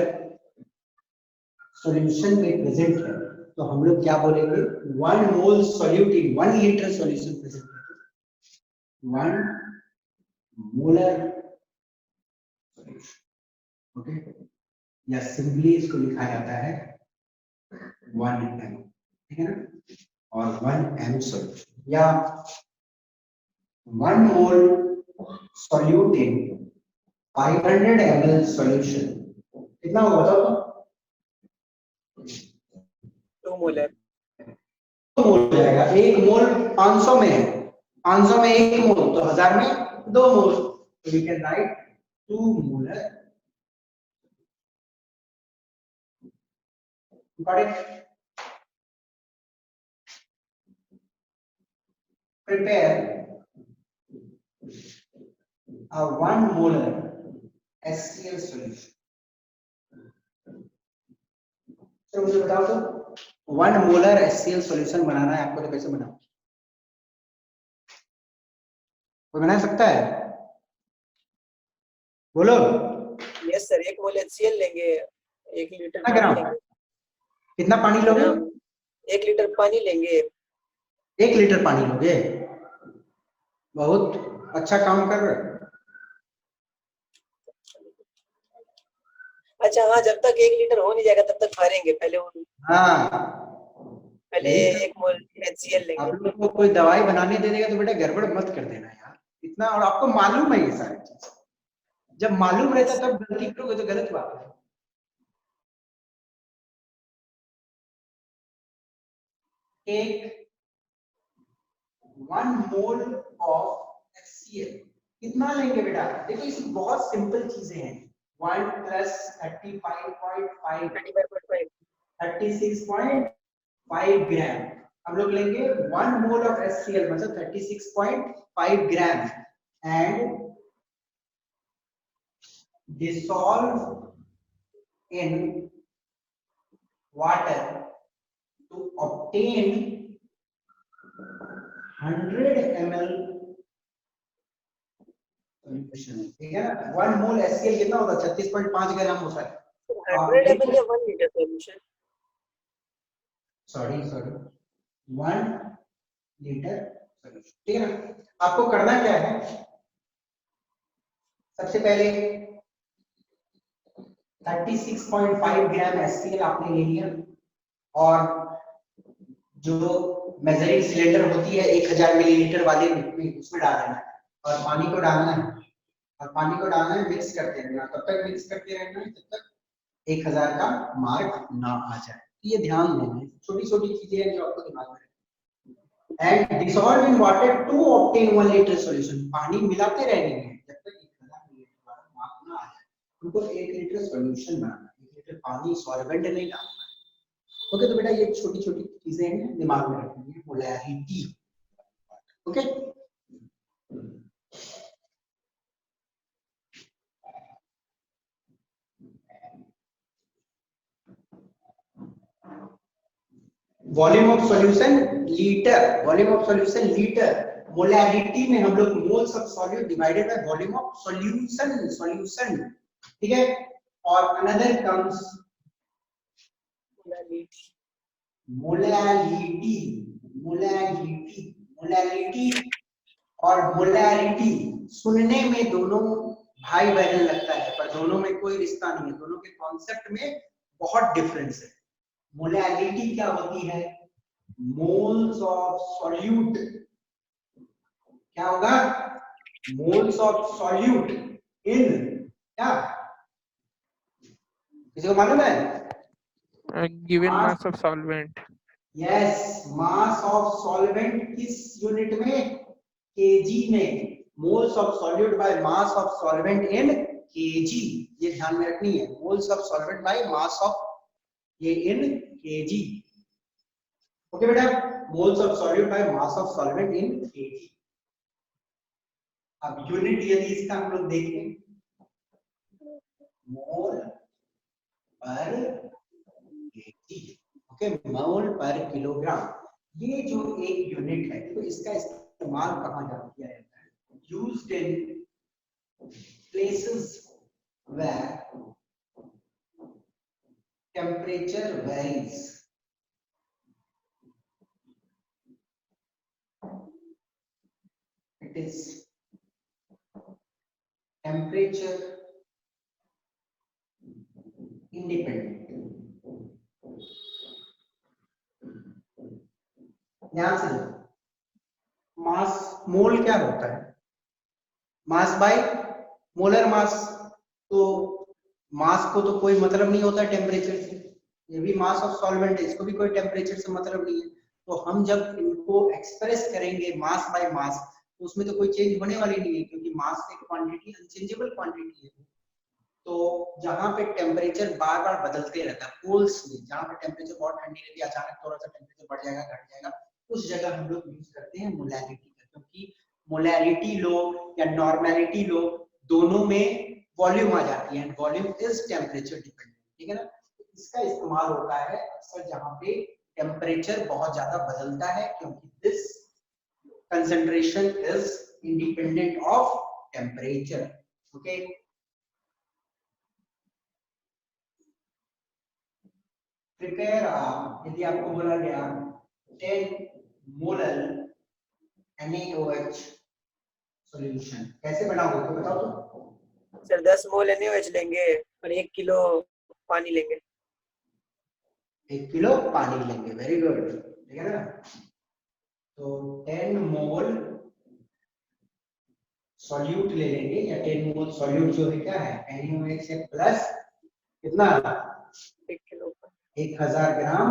सॉल्यूशन में प्रेजेंट है तो हम लोग क्या बोलेंगे, 1 मोल solute in 1 litre solution present है, 1 मोलर सॉल्यूशन। ओके, या सिंपली इसको लिखा जाता है 1 m, ठीक है ना, और 1 m सॉल्यूशन, या 1 mole solute in 500 ml solution कितना होगा बताओ तो? 2 मोलर। मोल हो जाएगा। 1 मोल 500 में है, 500 में 1 मोल तो 1000 में 2 मोल, तो we can write 2 molar. Got it? Prepare a 1 molar HCl solution। तो मुझे बताओ तो 1 मोलर HCl सॉल्यूशन बनाना है आपको, तो कैसे बनाओ? कोई बना सकता है? बोलो। यस सर, 1 मोल HCl लेंगे, 1 लीटर कितना पानी ग्राम? लेंगे। कितना पानी लोगे? 1 लीटर पानी लेंगे। 1 लीटर पानी लोगे? बहुत अच्छा काम कर रहे हो। अच्छा हाँ, जब तक 1 लीटर हो नहीं जाएगा तब तक भरेंगे पहले हाँ, पहले यही 1 मोल HCl लेंगे। आप लोग को कोई दवाई बनाने दे देगा तो बेटा गड़बड़ मत कर देना यार इतना, और आपको मालूम है ये सारी चीज। जब मालूम रहता तब गलती करोगे तो गलत बात है। एक 1 मोल ऑफ HCl कितना लेंगे बेटा? देखो इसमें बहुत सिंपल चीजें हैं। 1 प्लस 35.5 36.5 ग्राम हम लोग लेंगे। 1 मोल ऑफ HCl मतलब 36.5 gram and dissolve in water to obtain 100 ml solution। ठीक है ना? 1 मोल HCl कितना होता है? 36.5 ग्राम होता है। 100 ml या 1 litre solution? Sorry 1 litre solution. ठीक है ना? आपको करना क्या है, सबसे पहले 36.5 ग्राम HCl आपने ले लिया और जो मेजरिंग सिलेंडर होती है 1000 मिलीलीटर वाले उसमें डाल देना है और पानी को डालना है, और पानी को डालना है, मिक्स करते रहना, तब तक मिक्स करते रहना है जब तक 1000 का मार्क ना आ जाए। ये ध्यान देना है, छोटी छोटी चीजें हैं जो आपको दिमाग में and dissolve in water to obtain 1 litre solution. पानी मिलाते रहने हैं जब तक 1000 मिलीलीटर वाला मार्क ना आ जाए। हमको 1 लीटर सॉल्यूशन बनाना है, 1 लीटर पानी सॉल्वेंट नहीं डालना है। ओके, तो बेटा ये छोटी छोटी चीजें हैं, दिमाग में रखनी है। Molarity. Okay, volume of solution litre, volume of solution litre. Molarity में हम लोग moles of solute divided by volume of solution, solution. ठीक है, और another comes molality, molality, molality और मोलैरिटी सुनने में दोनों भाई बहन लगता है, पर दोनों में कोई रिश्ता नहीं है, दोनों के कॉन्सेप्ट में बहुत डिफरेंस है। मोलैलिटी क्या होती है? Moles of solute. क्या होगा? मोल्स ऑफ सॉल्यूट इन क्या, किसी को मालूम है? Given mass of solvent। Yes, mass of solvent किस यूनिट में? केजी में। Moles of solute by mass of solvent in KG, ये ध्यान में रखनी है। Moles of solvent by mass of ये इन केजी। ओके बेटा, moles of solute by mass of solvent in KG. अब यूनिट यदि इसका हम लोग देखें, मोल पर केजी। ओके, मोल पर किलोग्राम, ये जो एक यूनिट है तो इसका इस्तेमाल कहाँ किया जाता है? Used in places where temperature varies. It is temperature independent. ध्यान से देखो, मास मोल क्या होता है? Mass by molar mass. तो मास को तो कोई मतलब नहीं होता टेम्परेचर से, ये भी मास ऑफ सॉल्वेंट है, इसको भी कोई टेम्परेचर से मतलब नहीं है। तो हम जब इनको एक्सप्रेस करेंगे मास बाय मास, तो उसमें तो कोई चेंज होने वाली नहीं है, क्योंकि मास एक क्वांटिटी अनचेंजेबल क्वांटिटी है। तो जहां पे टेम्परेचर बार बार बदलते रहता है, पोल्स में जहां पे टेम्परेचर बहुत ठंडी रहती है, अचानक थोड़ा सा टेम्परेचर बढ़ जाएगा घट जाएगा, उस जगह हम लोग यूज करते हैं मोलैरिटी का, क्योंकि मोलैरिटी लो या नॉर्मेलिटी लो दोनों में वॉल्यूम आ जाती है, वॉल्यूम इज टेम्परेचर डिपेंडेंट, ठीक है ना। इसका इस्तेमाल होता है अक्सर जहां पे टेम्परेचर बहुत ज्यादा बदलता है, क्योंकि this concentration is independent of temperature. Okay, prepare यदि आपको बोला गया 10 मोलर NaOH सॉल्यूशन कैसे बनाओगे तो बताओ तो। सर 10 मोल NaOH लेंगे और 1 किलो पानी लेंगे। 1 किलो पानी लेंगे, वेरी गुड, ठीक है ना। तो 10 मोल सॉल्यूट ले लेंगे, या 10 मोल सॉल्यूट जो है क्या है NaOH से प्लस कितना 1 किलो 1000 ग्राम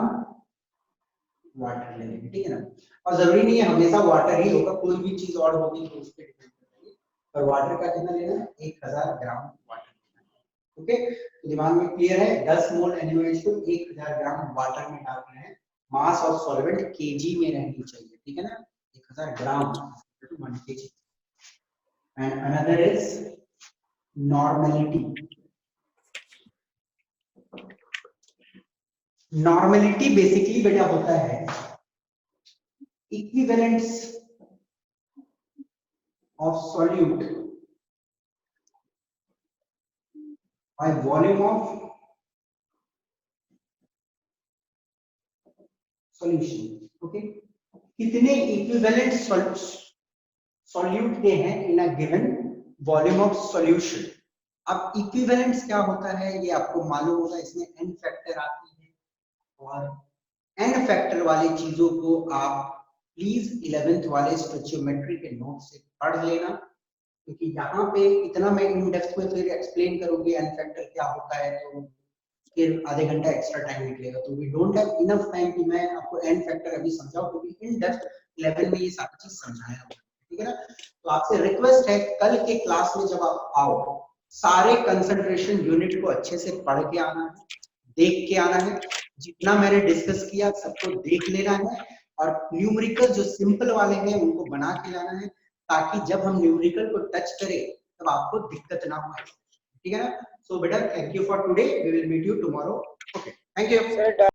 वाटर ले लेंगे, ठीक है ना। और जरूरी नहीं है हमेशा वाटर ही होगा, कोई भी चीज और होगी तो उस पर डिपेंड करेगी, पर वाटर का कितना लेना है 1000 ग्राम वाटर लेना है। ओके, तो दिमाग में क्लियर है, 10 मोल NaOH को 1000 ग्राम वाटर में डालना है, मास ऑफ सॉल्वेंट केजी में रहनी चाहिए, ठीक है ना, 1000 gram 1 kg। And another is normality. Normality basically बेटा होता है equivalence of solute by volume of solution। Okay, कितने इक्विवेलेंट सॉल्यूट के हैं in a given volume of solution. अब इक्विवेलेंस क्या होता है ये आपको मालूम होगा, इसमें n फैक्टर आती है, और n फैक्टर वाली चीजों को आप प्लीज 11th वाले स्टोचियोमेट्री के नोट से पढ़ लेना, क्योंकि यहाँ पे इतना मैं इन डेप्थ में फिर एक्सप्लेन करूंगी एन फैक्टर क्या होता है तो फिर आधे घंटा एक्स्ट्रा टाइम निकलेगा, तो we don't have enough time कि मैं आपको एन फैक्टर अभी समझाऊं, क्योंकि इन डेप्थ लेवल में ये सारी चीज समझाया हुआ है, ठीक है ना। तो आपसे रिक्वेस्ट है कल के क्लास में जब आप आओ सारे कंसंट्रेशन यूनिट को अच्छे से पढ़ के आना है, देख के आना है, जितना मैंने डिस्कस किया सबको देख लेना है, और न्यूमेरिकल जो सिंपल वाले हैं उनको बना के लाना है, ताकि जब हम न्यूमेरिकल को टच करें तब आपको दिक्कत ना हो, ठीक है ना। सो बेटा thank you for today, we will meet you tomorrow. Okay, thank you.